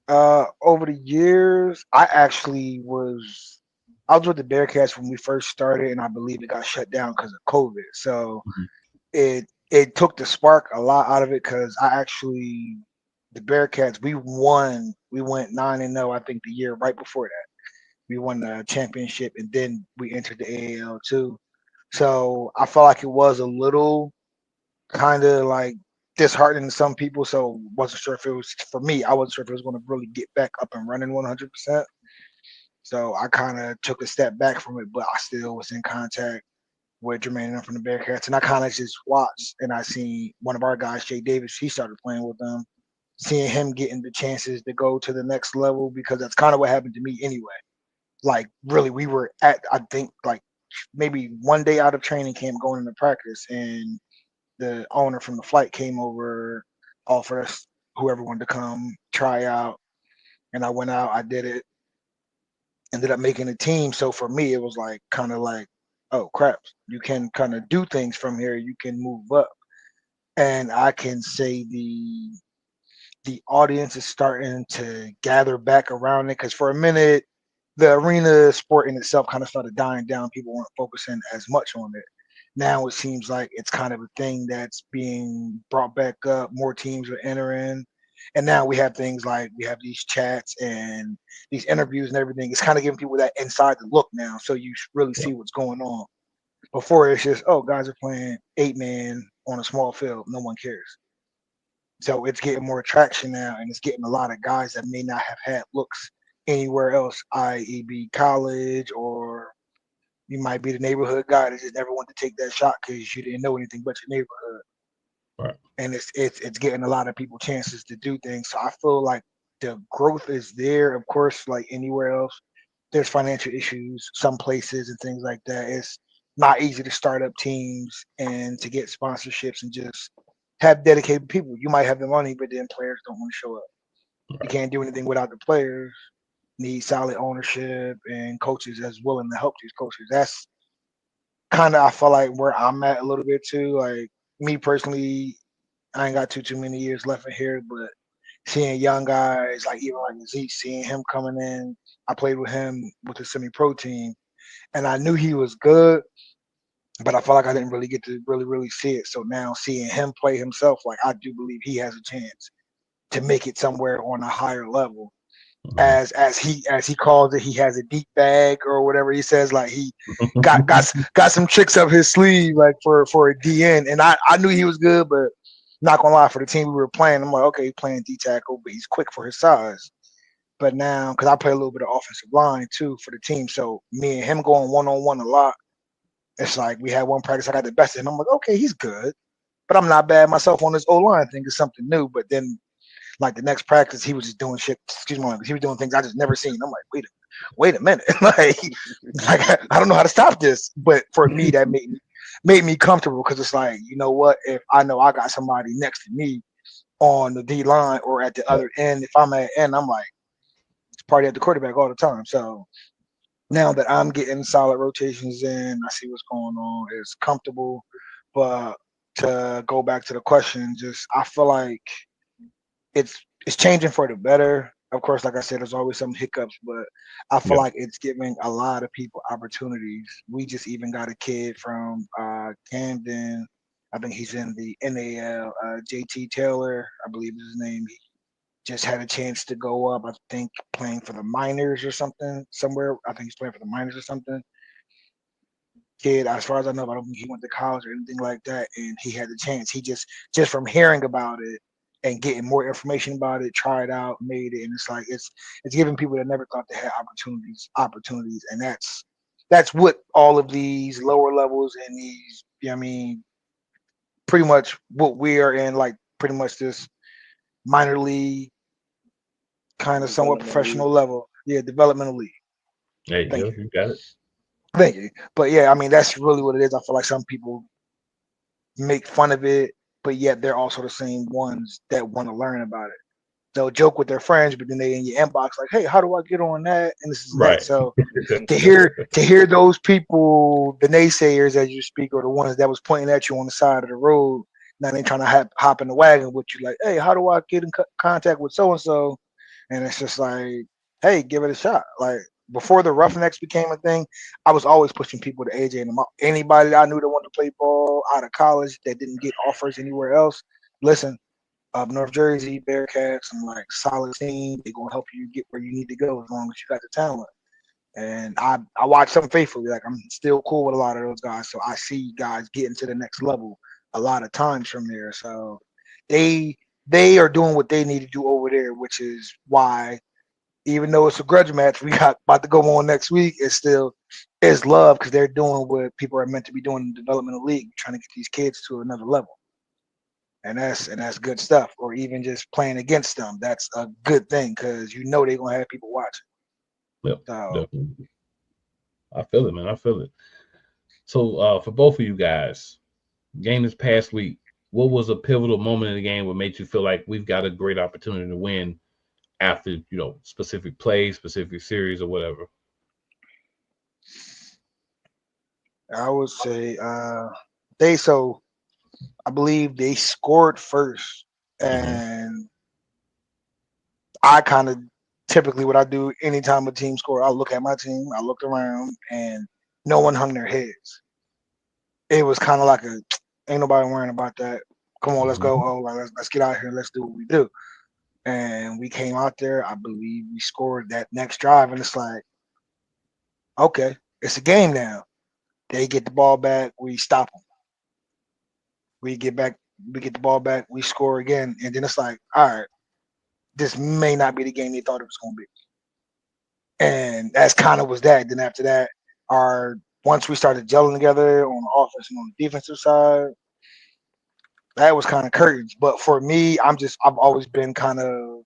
Over the years, I was with the Bearcats when we first started, and I believe it got shut down because of COVID. So Mhm. it took the spark a lot out of it because I actually the Bearcats we won. We went 9-0, I think, the year right before that. We won the championship, and then we entered the AAL too. So I felt like it was a little kind of like disheartening to some people. So wasn't sure if it was for me. I wasn't sure if it was going to really get back up and running 100%. So I kind of took a step back from it, but I still was in contact with Jermaine and them from the Bearcats, and I kind of just watched. And I seen one of our guys, Jay Davis, he started playing with them. Seeing him getting the chances to go to the next level because that's kind of what happened to me anyway. Like really, we were at I think like maybe one day out of training camp going into practice, and the owner from the flight came over, offered us whoever wanted to come try out, and I went out. I did it, ended up making a team. So for me, it was like kind of like, oh crap, you can kind of do things from here. You can move up, and I can say the audience is starting to gather back around it because for a minute, the arena sport in itself kind of started dying down. People weren't focusing as much on it. Now it seems like it's kind of a thing that's being brought back up. More teams are entering. And now we have things like we have these chats and these interviews and everything. It's kind of giving people that inside the look now. So you really see what's going on. Before it's just, oh, guys are playing 8 man on a small field. No one cares. So it's getting more traction now, and it's getting a lot of guys that may not have had looks anywhere else, i.e., be college, or you might be the neighborhood guy that just never wanted to take that shot because you didn't know anything but your neighborhood. Right. And it's getting a lot of people chances to do things. So I feel like the growth is there. Of course, like anywhere else, there's financial issues, some places and things like that. It's not easy to start up teams and to get sponsorships and just have dedicated people. You might have the money, but then players don't want to show up. You Right. can't do anything without the players. Need solid ownership and coaches that's willing to help these coaches. That's kind of I feel like where I'm at a little bit too. Like me personally, I ain't got too many years left in here, but seeing young guys like even like Zeke, seeing him coming in, I played with him with the semi-pro team, and I knew he was good, but I felt like I didn't really get to really see it. So now seeing him play himself, like I do believe he has a chance to make it somewhere on a higher level. Mhm. As he calls it, he has a deep bag or whatever he says. Like he got some tricks up his sleeve, like for a DN. And I knew he was good, but not gonna lie, for the team we were playing, I'm like, okay, he's playing D tackle, but he's quick for his size. But now, because I play a little bit of offensive line too for the team, so me and him going 1-on-1 a lot. It's like we had one practice, I got the best of him. I'm like, okay, he's good, but I'm not bad myself on this O line thing. Is something new. But then like the next practice, he was just doing shit. Excuse me, he was doing things I just never seen. I'm like, wait a minute, like I don't know how to stop this. But for me, that made me comfortable because it's like, you know what? If I know I got somebody next to me on the D line or at the Yeah. other end, if I'm at end, I'm like, it's party at the quarterback all the time. So now that I'm getting solid rotations in, I see what's going on. It's comfortable, but to go back to the question, just I feel like it's changing for the better. Of course, like I said, there's always some hiccups, but I feel Yeah. like it's giving a lot of people opportunities. We just even got a kid from Camden. I think he's in the NAL. JT Taylor, I believe is his name. He just had a chance to go up. I think playing for the Miners or something somewhere. I think he's playing for the Miners or something. kid, as far as I know, I don't think he went to college or anything like that, and he had the chance. He just from hearing about it and getting more information about it, tried out, made it, and it's like it's giving people that never thought they had opportunities, and that's what all of these lower levels and these, you know what I mean, pretty much what we are in, like pretty much this minor league kind of somewhat Development professional league. level, yeah, developmental league. There you Thank go. you, You got it. thank you. But yeah, I mean that's really what it is. I feel like some people make fun of it, but yet they're also the same ones that want to learn about it. They'll joke with their friends, but then they in your inbox like, "Hey, how do I get on that?" And this is that. Right. So to hear those people, the naysayers as you speak, or the ones that was pointing at you on the side of the road, now they trying to hop in the wagon with you, like, "Hey, how do I get in contact with so and so?" And it's just like, "Hey, give it a shot." Like before the Roughnecks became a thing, I was always pushing people to AJ and them. Anybody that I knew that wanted to play ball out of college that didn't get offers anywhere else. Listen, up North Jersey, Bearcats, and like solid team. They're gonna help you get where you need to go as long as you got the talent. And I watch them faithfully. Like I'm still cool with a lot of those guys, so I see guys getting to the next level a lot of times from there. So they they are doing what they need to do over there, which is why even though it's a grudge match we got about to go on next week, it's love because they're doing what people are meant to be doing in the developmental league, trying to get these kids to another level. And that's good stuff. Or even just playing against them, that's a good thing because you know they're gonna have people watching. Yep. So Definitely. I feel it, man. I feel it. So for both of you guys, game this past week, what was a pivotal moment in the game what made you feel like we've got a great opportunity to win after, specific plays, specific series or whatever? I would say they so I believe they scored first, Hmm. and I kind of typically what I do anytime a team score, I look at my team, I looked around, and no one hung their heads. It was kind of like a ain't nobody worrying about that. Come on, let's go. Hmm. Oh, like, let's get out here. Let's do what we do. And we came out there. I believe we scored that next drive, and it's like, okay, it's a game now. They get the ball back, we stop them. We get back, we get the ball back, we score again, and then it's like, all right, this may not be the game they thought it was going to be. And that's kind of was that. Then after that, our once we started gelling together on the offense and on the defensive side, that was kind of curtains. But for me, I've always been kind of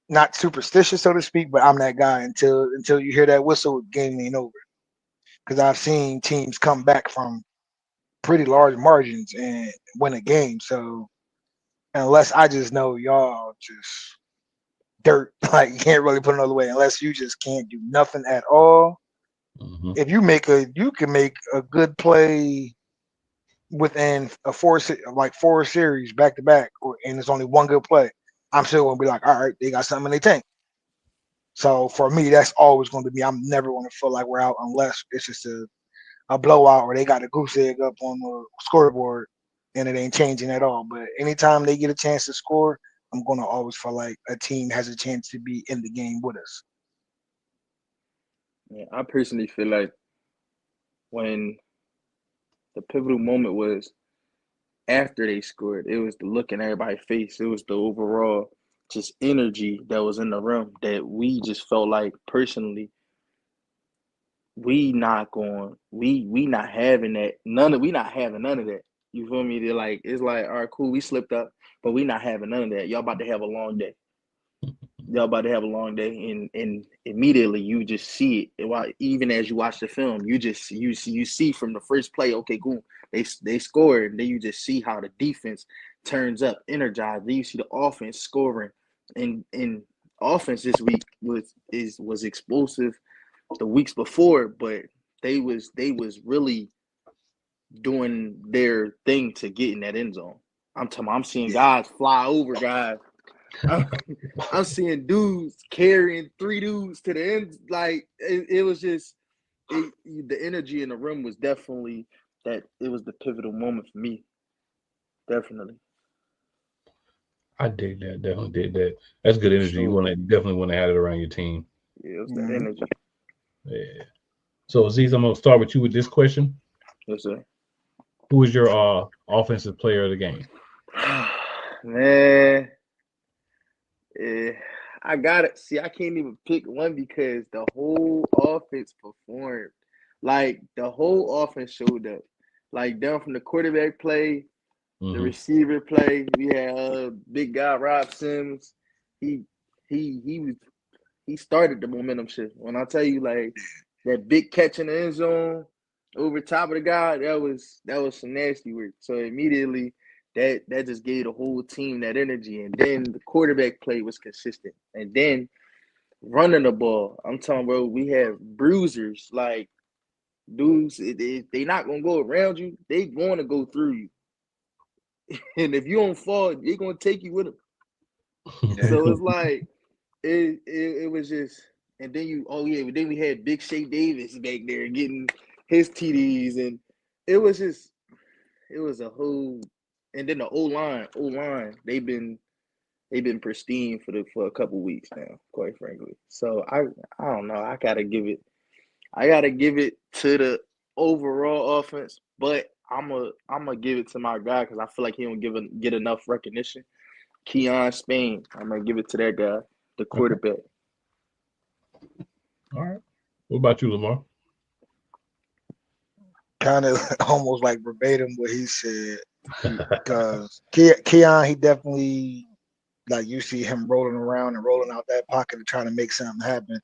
not superstitious, so to speak, but I'm that guy until you hear that whistle, game ain't over. Because I've seen teams come back from pretty large margins and win a game. So unless I just know y'all just dirt, like you can't really put it another way, unless you just can't do nothing at all. Hmm. If you can make a good play within like four series back to back, and it's only one good play. I'm still gonna be like, all right, they got something in their tank. So for me, that's always going to be. I'm never going to feel like we're out unless it's just a blowout or they got a goose egg up on the scoreboard and it ain't changing at all. But anytime they get a chance to score, I'm going to always feel like a team has a chance to be in the game with us. Yeah, I personally feel like when the pivotal moment was after they scored, it was the look in everybody's face. It was the overall just energy that was in the room that we just felt like personally we not having that we not having none of that. You feel me? They're like it's like all right, cool, we slipped up, but we not having none of that. Y'all about to have a long day. Y'all about to have a long day, and immediately you just see it. While even as you watch the film, you see from the first play. Okay, cool. They scored, and then you just see how the defense turns up, energized. Then you see the offense scoring, and offense this week was explosive the weeks before, but they was really doing their thing to get in that end zone. I'm seeing Yeah. guys fly over guys. I'm, I'm seeing dudes carrying three dudes to the end. Like it was just the energy in the room was definitely that. It was the pivotal moment for me. Definitely, I dig that. Definitely dig that. That's good for energy. You sure. want to definitely want to have it around your team. Yeah, it was that Mhm. energy. Yeah. So Aziz, I'm gonna start with you with this question. Yes, sir. Who is your offensive player of the game? Man, eh, I got it. See, I can't even pick one because the whole offense performed. Like the whole offense showed up. Like down from the quarterback play, the Mm-hmm. receiver play. We had big guy Rob Sims. He he started the momentum shift. When I tell you like that big catch in the end zone over top of the guy, that was some nasty work. So immediately that just gave the whole team that energy. And then the quarterback play was consistent. And then running the ball, I'm talking, bro, we have bruisers like dudes. They not gonna go around you. They going to go through you. And if you don't fall, they're gonna take you with them. So it's like it was just, and then then we had Big Shay Davis back there getting his TDs, and it was a whole, and then the O line, they've been pristine for a couple weeks now, quite frankly. So I don't know, I gotta give it to the overall offense, but I'm a give it to my guy because I feel like he don't get enough recognition. Keon Spain, I'm gonna give it to that guy, the quarterback. All right. What about you, Lamar? Kind of almost like verbatim what he said. Because Keon, he definitely, like, you see him rolling around and rolling out that pocket and trying to make something happen.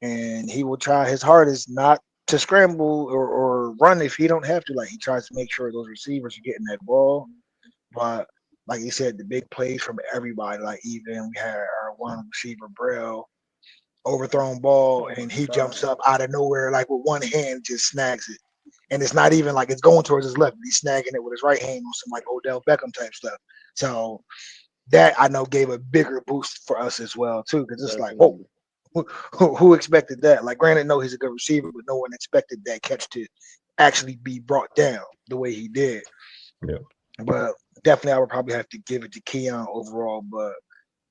And he will try his hardest not to scramble or run if he don't have to. Like, he tries to make sure those receivers are getting that ball. But like you said, the big plays from everybody. Like, even we had our one receiver, Braille, overthrown ball, and he jumps up out of nowhere, like with one hand, just snags it. And it's not even like it's going towards his left. He's snagging it with his right hand on some like Odell Beckham type stuff. So that I know gave a bigger boost for us as well too, because it's like, whoa, who expected that? Like, granted, no, he's a good receiver, but no one expected that catch to actually be brought down the way he did. Yeah. But definitely, I would probably have to give it to Keon overall, but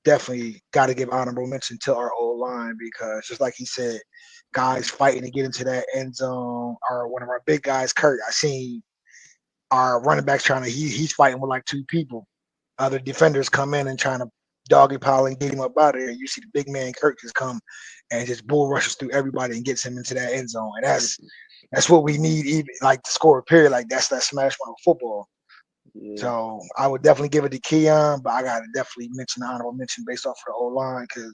definitely got to give honorable mention to our old line because just like he said, guys fighting to get into that end zone. Or one of our big guys, Kurt, I seen our running backs trying to, he's fighting with like two people. Other defenders come in and trying to doggy pile and get him up out of there. You see the big man Kurt just come and just bull rushes through everybody and gets him into that end zone. And that's what we need, even like to score a period. Like that's that smash mouth football. Yeah. So I would definitely give it to Keon, but I gotta definitely mention the honorable mention based off of the old line because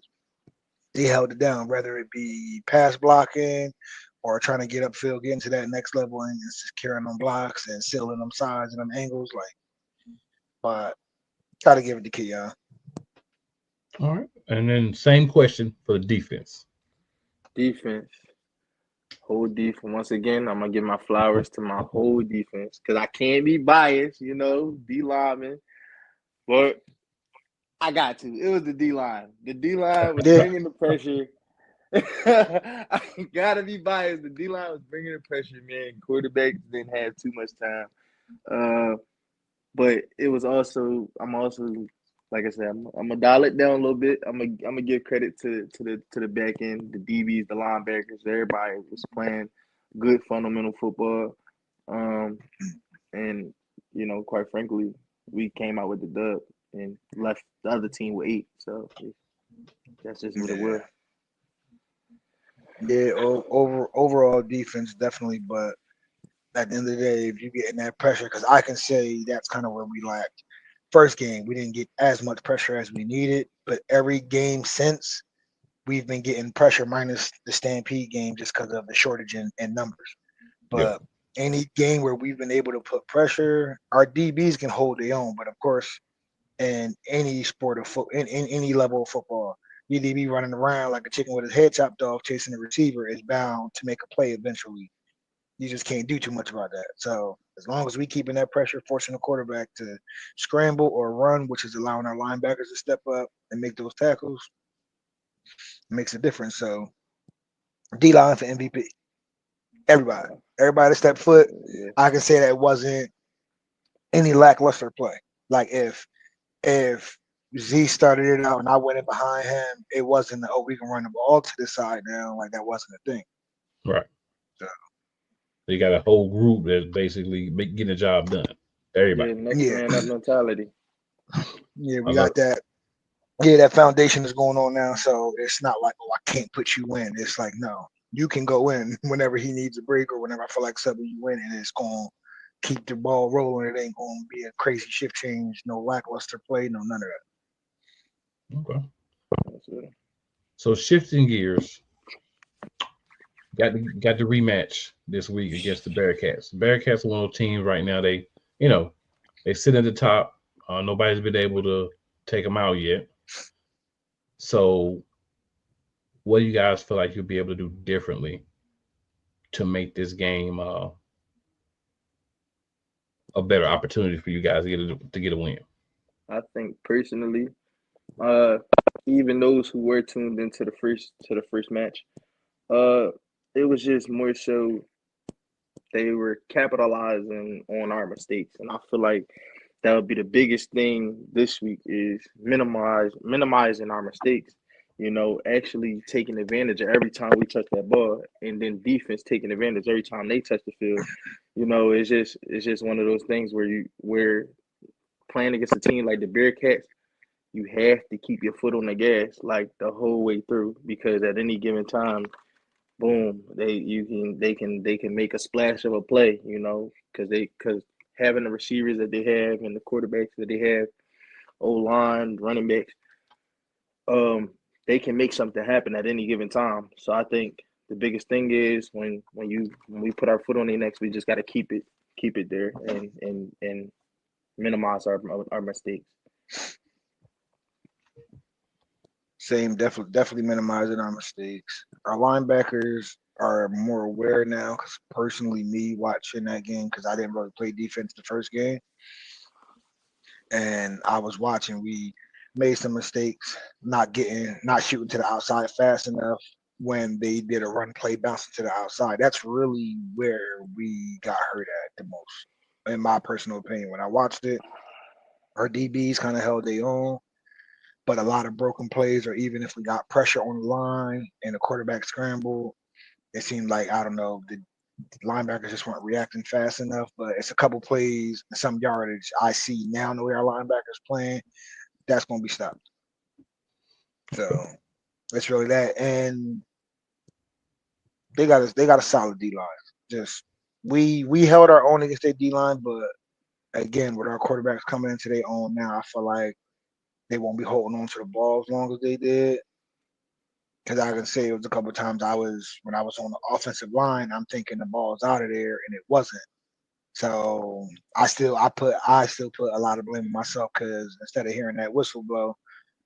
they held it down, whether it be pass blocking or trying to get upfield, getting to that next level and just carrying them blocks and sealing them sides and them angles. Like, but gotta give it to Keon. All right. And then same question for the defense. Defense. Whole defense. Once again, I'm gonna give my flowers to my whole defense because I can't be biased, D lineman. But I got to. It was the D line. The D line was bringing the pressure. I gotta be biased. The D line was bringing the pressure, man. Quarterbacks didn't have too much time. But it was also. I'm also, like I said, I'm gonna dial it down a little bit. I'm gonna give credit to the back end, the DBs, the linebackers. Everybody was playing good fundamental football. And quite frankly, we came out with the dub and left the other team with 8. So that's just what it was. Yeah, overall defense definitely, but at the end of the day, if you get in that pressure, because I can say that's kind of where we lacked. First game, we didn't get as much pressure as we needed, but every game since, we've been getting pressure minus the Stampede game just because of the shortage in numbers. But any game where we've been able to put pressure, our DBs can hold their own. But of course, in any sport of in any level of football, your DB running around like a chicken with his head chopped off, chasing the receiver is bound to make a play eventually. You just can't do too much about that. So as long as we keep in that pressure, forcing the quarterback to scramble or run, which is allowing our linebackers to step up and make those tackles, it makes a difference. So D-line for MVP. Everybody step foot. Yeah. I can say that it wasn't any lackluster play. Like if Z started it out and I went in behind him, it wasn't we can run the ball to the side now. Like that wasn't a thing. Right. So They got a whole group that's basically getting the job done. Everybody. Yeah, next Yeah, man up mentality. yeah, I we love got that. Yeah, that foundation is going on now, so it's not like, oh, I can't put you in. It's like, no, you can go in whenever he needs a break or whenever I feel like subbing you in, and it's going to keep the ball rolling. It ain't going to be a crazy shift change, no lackluster play, no none of it. Okay. That's it. So shifting gears, got the rematch this week against the Bearcats. The Bearcats are one of those teams right now. You know, they sit at the top. Nobody's been able to take them out yet. So, what do you guys feel like you'll be able to do differently to make this game a better opportunity for you guys to get a win? I think personally, uh, even those who were tuned into the first match, uh, it was just more so they were capitalizing on our mistakes, and I feel like that would be the biggest thing this week is minimizing our mistakes. You know, actually taking advantage of every time we touch that ball, and then defense taking advantage every time they touch the field. You know, it's just one of those things where playing against a team like the Bearcats, you have to keep your foot on the gas like the whole way through because at any given time, boom, they can make a splash of a play, you know, because having the receivers that they have and the quarterbacks that they have, O line, running backs, um, they can make something happen at any given time. So I think the biggest thing is when we put our foot on their necks, we just got to keep it there and minimize our mistakes. Same, definitely minimizing our mistakes. Our linebackers are more aware now because personally, me watching that game because I didn't really play defense the first game, and I was watching. We made some mistakes, not shooting to the outside fast enough when they did a run play bouncing to the outside. That's really where we got hurt at the most, in my personal opinion. When I watched it, our DBs kind of held their own but a lot of broken plays, or even if we got pressure on the line and the quarterback scrambled, it seemed like I don't know the linebackers just weren't reacting fast enough. But it's a couple plays, some yardage I see now the way our linebackers playing, that's going to be stopped. So it's really that, and they got a solid D line. Just we held our own against their D line, but again with our quarterbacks coming into their own now, I feel like they won't be holding on to the ball as long as they did. Because I can say it was a couple of times when I was on the offensive line, I'm thinking the ball's out of there, and it wasn't. So I still put a lot of blame on myself because instead of hearing that whistle blow,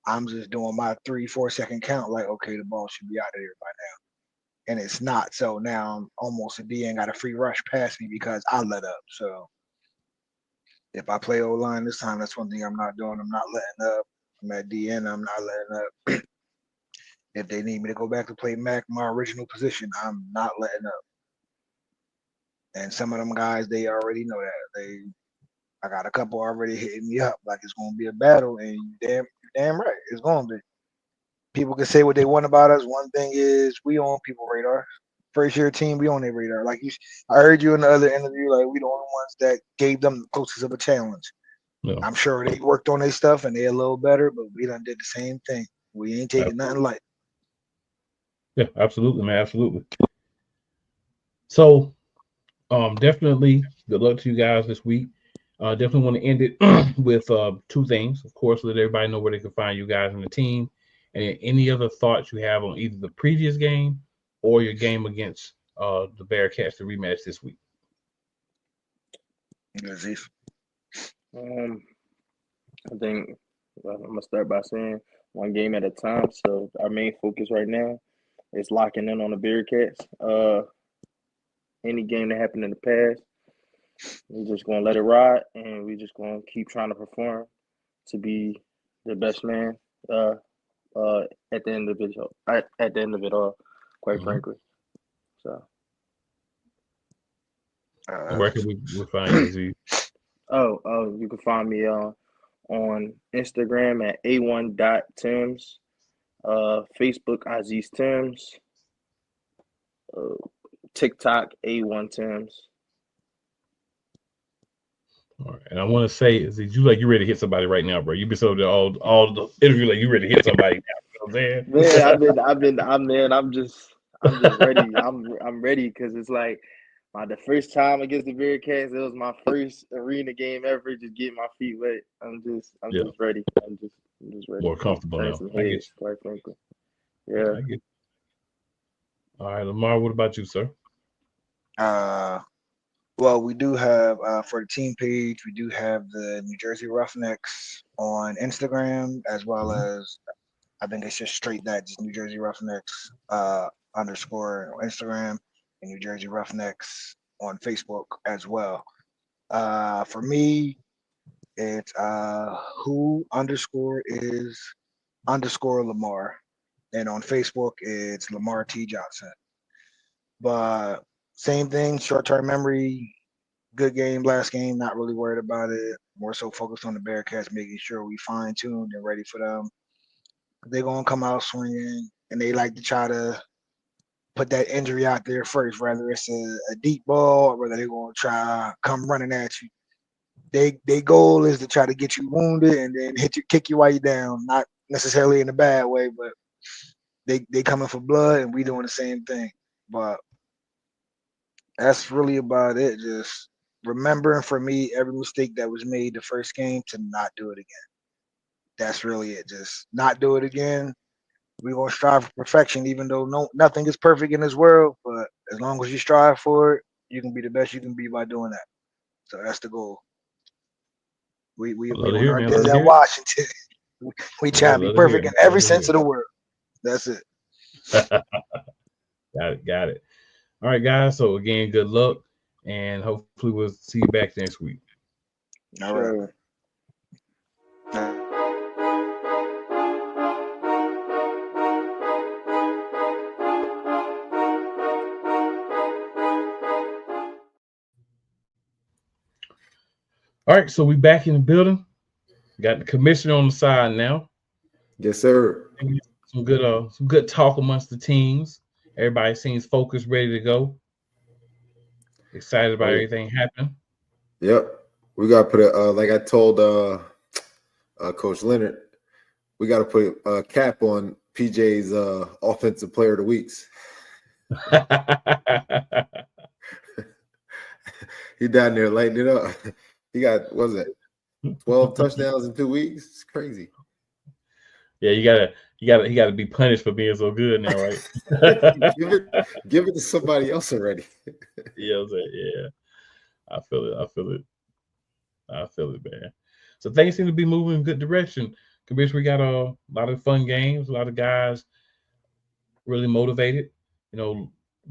I'm just doing my 3-4 second count like, okay, the ball should be out of there by now, and it's not. So now I'm almost a DN got a free rush past me because I let up. So if I play O line this time, that's one thing I'm not doing. I'm not letting up. I'm at DN. I'm not letting up. If they need me to go back to play Mac, my original position, I'm not letting up. And some of them guys, they already know that. I got a couple already hitting me up like it's gonna be a battle, and you damn right, it's gonna be. People can say what they want about us. One thing is, we on people radar. First year team, we on their radar. I heard you in the other interview, like we the only ones that gave them the closest of a challenge. No, I'm sure they worked on their stuff and they're a little better, but we done did the same thing. We ain't taking nothing light. yeah, absolutely, man, absolutely. So, definitely good luck to you guys this week. Definitely want to end it with two things. Of course, let everybody know where they can find you guys in the team, and any other thoughts you have on either the previous game or your game against the Bearcats, the rematch this week. I think I'm gonna start by saying one game at a time. So our main focus right now is locking in on the Bearcats. Any game that happened in the past, we're just gonna let it ride, and we're just gonna keep trying to perform to be the best man. Uh, at the end of it, at the end of it all, quite frankly. So. Where can we find you, Aziz? You can find me on Instagram at a1.tims, Facebook Aziz Tims, TikTok A1 Tims. All right. And I want to say, is that you ready to hit somebody right now, bro? You've been so all the interview like you ready to hit somebody now. You know what I'm saying? Man, I'm just ready. I'm ready because it's like the first time against the Bearcats, it was my first arena game ever. Just getting my feet wet. I'm just ready. I'm just ready. More comfortable Turn now. some I get heads, quite frankly. Yeah. I get you. All right, Lamar, what about you, sir? Well, we do have for the team page, we do have the New Jersey Roughnecks on Instagram, as well as I think it's just straight that, just New Jersey Roughnecks underscore on Instagram and New Jersey Roughnecks on Facebook as well. For me, it's who underscore is underscore Lamar, and on Facebook it's Lamar T Johnson. But same thing, short-term memory, good game last game, not really worried about it. More so focused on the Bearcats, making sure we fine-tuned and ready for them. They're going to come out swinging, and they like to try to put that injury out there first, whether it's a deep ball or whether they're going to try come running at you. Their goal is to try to get you wounded and then kick you while you're down, not necessarily in a bad way, but they coming for blood, and we doing the same thing. But that's really about it. Just remembering for me every mistake that was made the first game to not do it again. That's really it. Just not do it again. We're gonna strive for perfection, even though nothing is perfect in this world. But as long as you strive for it, you can be the best you can be by doing that. So that's the goal. We on our days at Washington. We try to be perfect in every sense of the word. That's it. Got it. All right, guys. So again, good luck, and hopefully we'll see you back next week. All right. All right, so we back in the building. Got the commissioner on the side now. Yes, sir. Some good talk amongst the teams. Everybody seems focused, ready to go. Excited about everything happening. Yep. We got to put like I told Coach Leonard, we got to put a cap on PJ's offensive player of the weeks. He down there lighting it up. He got 12 touchdowns in 2 weeks. It's crazy. Yeah, he got to be punished for being so good now, right? give it to somebody else already. Yeah, I feel it, man. So things seem to be moving in a good direction. Commissioner, we got a lot of fun games, a lot of guys really motivated,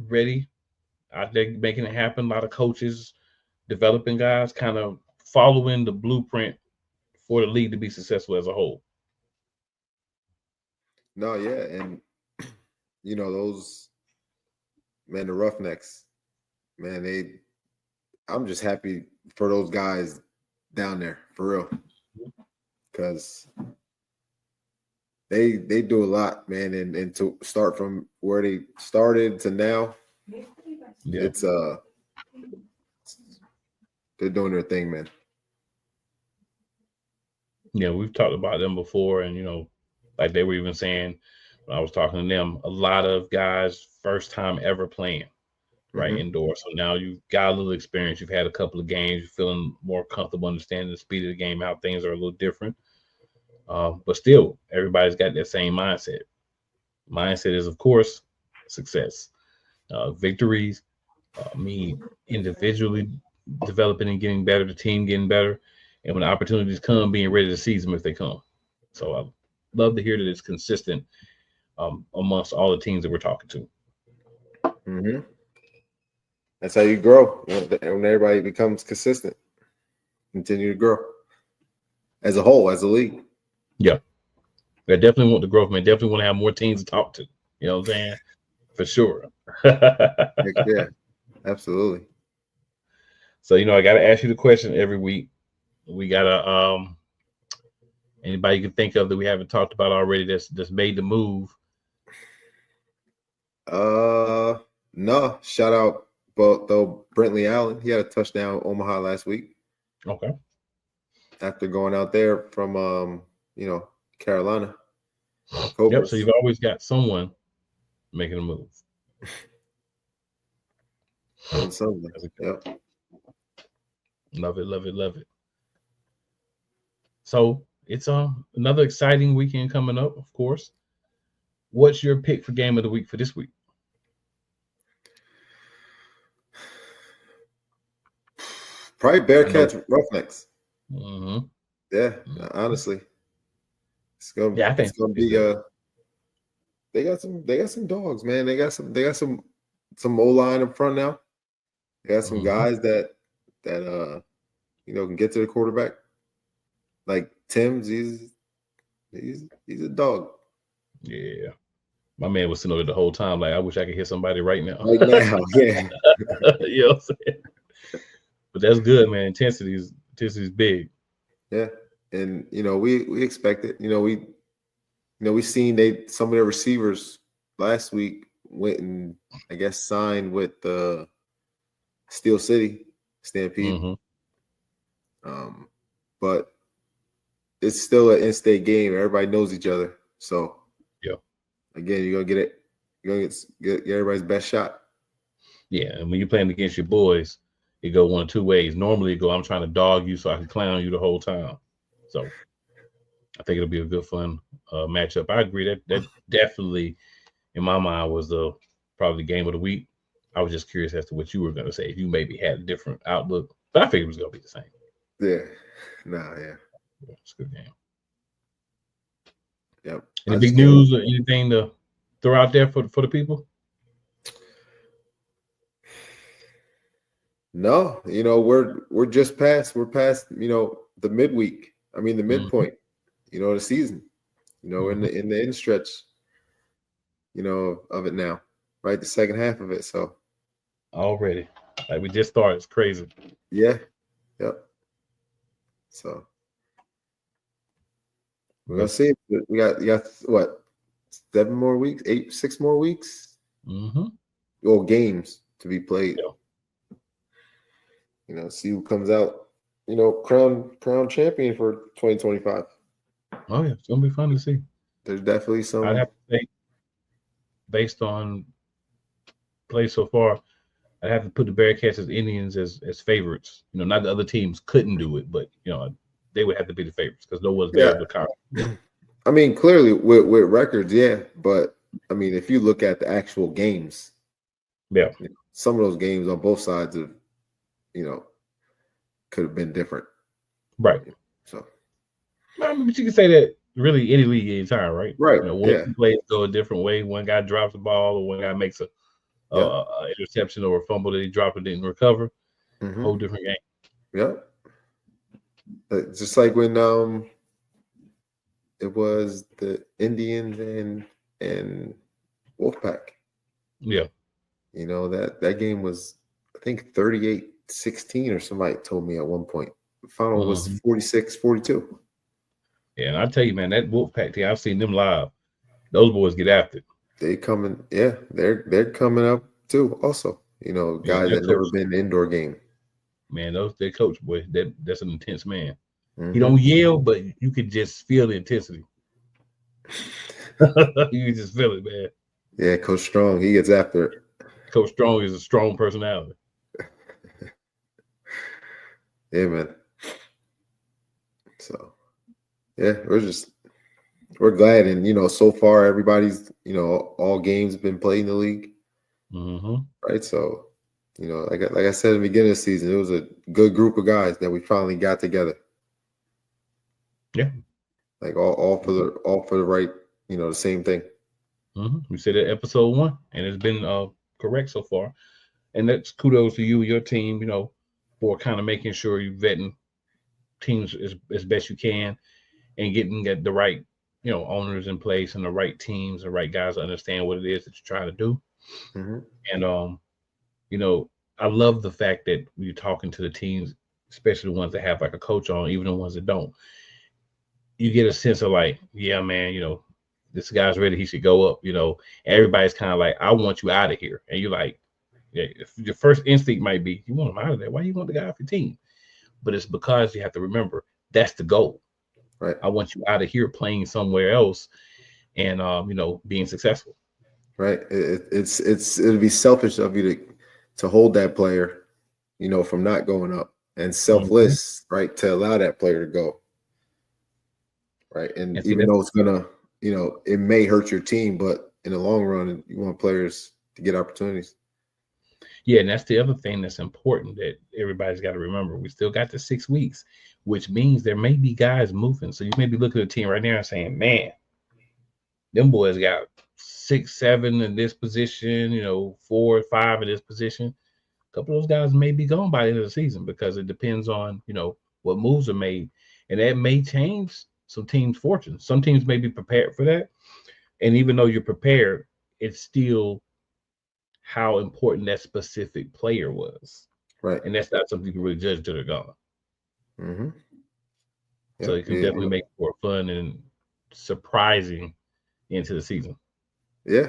ready out there making it happen. A lot of coaches developing guys, kind of following the blueprint for the league to be successful as a whole. No, yeah, and those the Roughnecks, man, I'm just happy for those guys down there for real, because they do a lot, man, and to start from where they started to now, it's they're doing their thing, man. Yeah, we've talked about them before, and like they were even saying when I was talking to them, a lot of guys first time ever playing right indoors. So now you've got a little experience. You've had a couple of games. You're feeling more comfortable understanding the speed of the game, how things are a little different. But still, everybody's got that same mindset. Mindset is, of course, success. Victories, me individually developing and getting better, the team getting better, and when the opportunities come, being ready to seize them if they come. So I love to hear that it's consistent amongst all the teams that we're talking to. Mm-hmm. That's how you grow when everybody becomes consistent. Continue to grow as a whole, as a league. Yeah, I definitely want the growth, man. Definitely want to have more teams to talk to. You know what I'm saying? For sure. Yeah, absolutely. So I got to ask you the question every week. We gotta anybody you can think of that we haven't talked about already that's made the move. No, shout out both though Brentley Allen. He had a touchdown in Omaha last week. Okay. After going out there from Carolina. Yep. Cobras. So you've always got someone making a move. On Sunday. Yep. Love it, love it, love it. So it's another exciting weekend coming up, of course. What's your pick for game of the week for this week? Probably Bearcats Roughnecks. Mm-hmm. Yeah, honestly. It's gonna be they got some dogs, man. They got some O-line up front now. They got some guys that can get to the quarterback. Like Tim's, he's a dog. Yeah. My man was sitting over the whole time like, I wish I could hear somebody right now. Right now, yeah. You know what I'm saying? But that's good, man. Intensity is big. Yeah. And we expect it. We seen some of their receivers last week went and I guess signed with the Steel City Stampede. But it's still an in-state game. Everybody knows each other. So yeah. Again, you're gonna get everybody's best shot. Yeah, and when you're playing against your boys, it go one of two ways. Normally, it go, I'm trying to dog you so I can clown you the whole time. So I think it'll be a good, fun matchup. I agree that definitely, in my mind, was probably the game of the week. I was just curious as to what you were going to say. If you maybe had a different outlook, but I figured it was going to be the same. Yeah. Yeah. It's a good game. Yep. Any big news or anything to throw out there for the people? No, we're past the midweek. I mean the midpoint, the season. In the end stretch, of it now. Right, the second half of it. So already. Like we just started. It's crazy. Yeah. Yep. So we're gonna see. We got what, 7 more weeks, 6 more weeks? Or games to be played. Yeah. See who comes out, crown champion for 2025. Oh yeah, it's gonna be fun to see. There's definitely some. I'd have to say, based on play so far, I'd have to put the Bearcats as Indians as favorites. Not the other teams couldn't do it, but they would have to be the favorites because no one's there to count. I mean, clearly with records, yeah. But I mean, if you look at the actual games, yeah, some of those games on both sides of, could have been different. Right. So, but you can say that really any league anytime, right? Right. One plays go a different way. One guy drops the ball, or one guy makes a interception or a fumble that he dropped and didn't recover. Whole different game. Yeah. Just like when it was the Indians and Wolfpack. Yeah. That game was, I think, 38-16 or somebody told me at one point. The final was 46-42. Yeah, and I tell you, man, that Wolfpack team, I've seen them live. Those boys get after it. They coming, yeah, they're coming up too. Also, guys that never been in an indoor game. Man, their coach, boy, that's an intense man. He don't yell, but you could just feel the intensity. You can just feel it, man. Yeah, Coach Strong, he gets after it. Coach Strong is a strong personality. Yeah, man. So, yeah, we're glad, and so far everybody's, all games have been played in the league, right? So, like I said at the beginning of the season, it was a good group of guys that we finally got together. Yeah, like all for the right, the same thing. We said that episode 1, and it's been correct so far, and that's kudos to you and your team, for kind of making sure you're vetting teams as best you can and getting the right, owners in place and the right teams and right guys to understand what it is that you're trying to do. And I love the fact that you're talking to the teams, especially the ones that have like a coach on, even the ones that don't. You get a sense of like, yeah, man, this guy's ready. He should go up. Everybody's kind of like, I want you out of here. And you're like, Yeah, if your first instinct might be you want him out of there. Why you want the guy off your team? But it's because you have to remember that's the goal. Right. I want you out of here playing somewhere else and being successful. Right. It'll be selfish of you to hold that player, from not going up, and selfless, right, to allow that player to go. Right. And even though it's gonna, it may hurt your team, but in the long run, you want players to get opportunities. Yeah, and that's the other thing that's important that everybody's got to remember. We still got the 6 weeks, which means there may be guys moving. So you may be looking at a team right now and saying, man, them boys got 6, 7 in this position, 4, 5 in this position. A couple of those guys may be gone by the end of the season because it depends on, what moves are made. And that may change some teams' fortunes. Some teams may be prepared for that. And even though you're prepared, it's still how important that specific player was. Right. And that's not something you can really judge until they're gone. Mm-hmm. Yep. So it can definitely make for fun and surprising into the season. Yeah.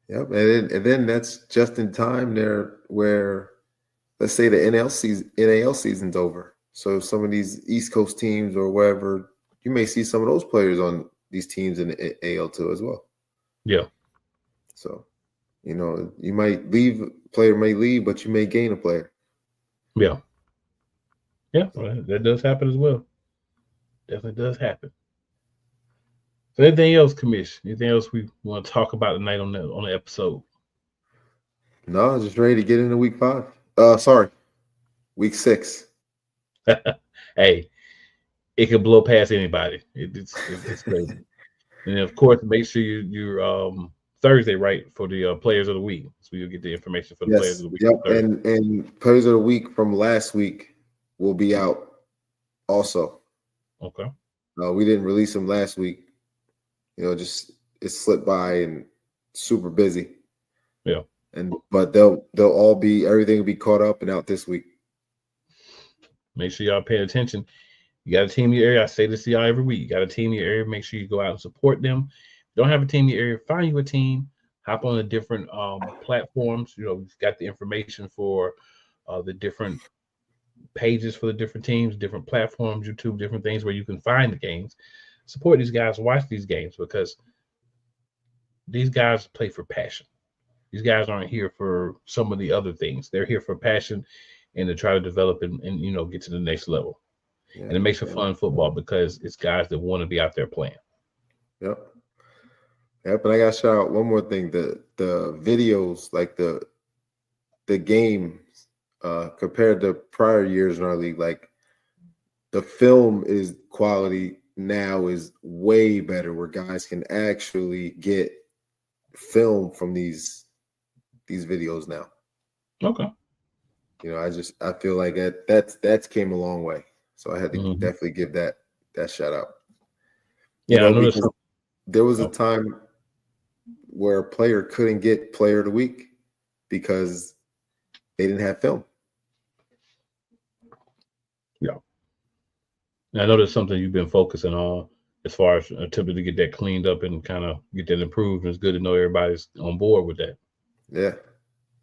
Yep. And then that's just in time there where, let's say, the NAL season's over. So some of these East Coast teams or wherever, you may see some of those players on these teams in the AL2 as well. Yeah. So, you might player may leave, but you may gain a player. Yeah. Yeah, well, that does happen as well. Definitely does happen. So anything else, Commish? Anything else we want to talk about tonight on the episode? No, just ready to get into week 5. Week 6. Hey, it can blow past anybody. It's crazy. And of course, make sure you're Thursday, right, for the players of the week. So you'll get the information for the players of the week. Yep, and players of the week from last week will be out also. Okay. We didn't release them last week. Just it slipped by and super busy. Yeah. But they'll all everything will be caught up and out this week. Make sure y'all pay attention. You got a team in your area. I say this to y'all every week. You got a team in your area. Make sure you go out and support them. If you don't have a team in your area, find you a team. Hop on the different platforms. We've got the information for the different pages for the different teams, different platforms, YouTube, different things where you can find the games. Support these guys. Watch these games because these guys play for passion. These guys aren't here for some of the other things. They're here for passion and to try to develop and get to the next level. Yeah, and it makes for fun football because it's guys that want to be out there playing. Yep. But I got to shout out one more thing. The videos, like the games compared to prior years in our league, like the film is quality now is way better where guys can actually get film from these videos now. Okay. I feel like that's came a long way. So I had to definitely give that shout out. Yeah, I noticed there was a time where a player couldn't get player of the week because they didn't have film. Yeah. I know that's something you've been focusing on as far as attempting to get that cleaned up and kind of get that improved. And it's good to know everybody's on board with that. Yeah.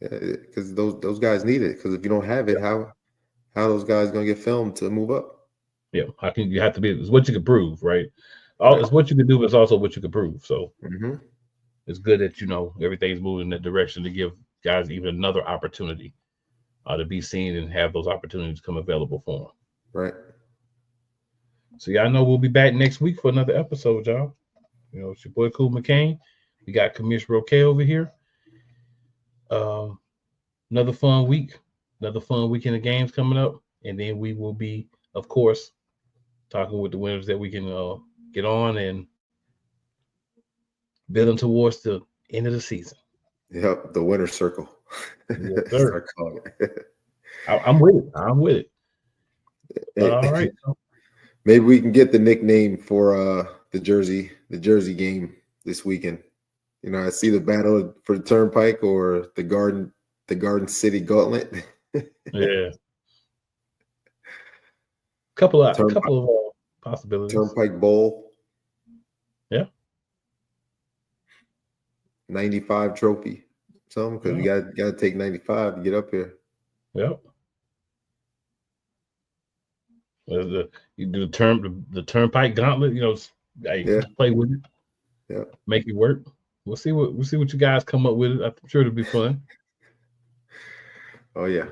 Because those guys need it. Because if you don't have it, how those guys going to get filmed to move up? Yeah. You have to be, it's what you can prove, right? It's what you can do, but it's also what you can prove. So it's good that, everything's moving in that direction to give guys even another opportunity to be seen and have those opportunities come available for them. Right. So y'all know we'll be back next week for another episode, y'all. It's your boy Cool McCain. We got Commissioner Roque over here. Another fun week in the games coming up. And then we will be, of course, talking with the winners that we can get on and building towards the end of the season. Yep, the winner's circle. Yes, sir. I'm with it. All right. Maybe we can get the nickname for the Jersey game this weekend. I see the battle for the Turnpike or the Garden City Gauntlet. Yeah. Couple of possibilities. Turnpike Bowl. Yeah. 95 trophy. something because you got to take 95 to get up here. Yep. You do the turnpike gauntlet. Play with it. Yeah. Make it work. We'll see what you guys come up with. I'm sure it'll be fun. Oh yeah.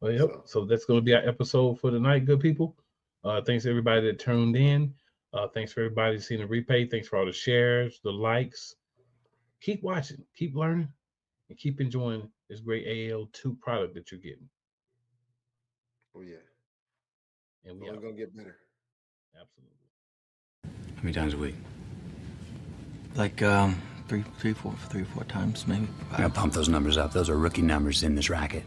Well, yep. So that's going to be our episode for tonight, good people. Thanks to everybody that tuned in. Thanks for everybody seeing the replay. Thanks for all the shares, the likes. Keep watching, keep learning, and keep enjoying this great AL2 product that you're getting. Oh yeah. And we're going to get better. Absolutely. How many times a week? Like three, four times maybe. You gotta pump those numbers up. Those are rookie numbers in this racket.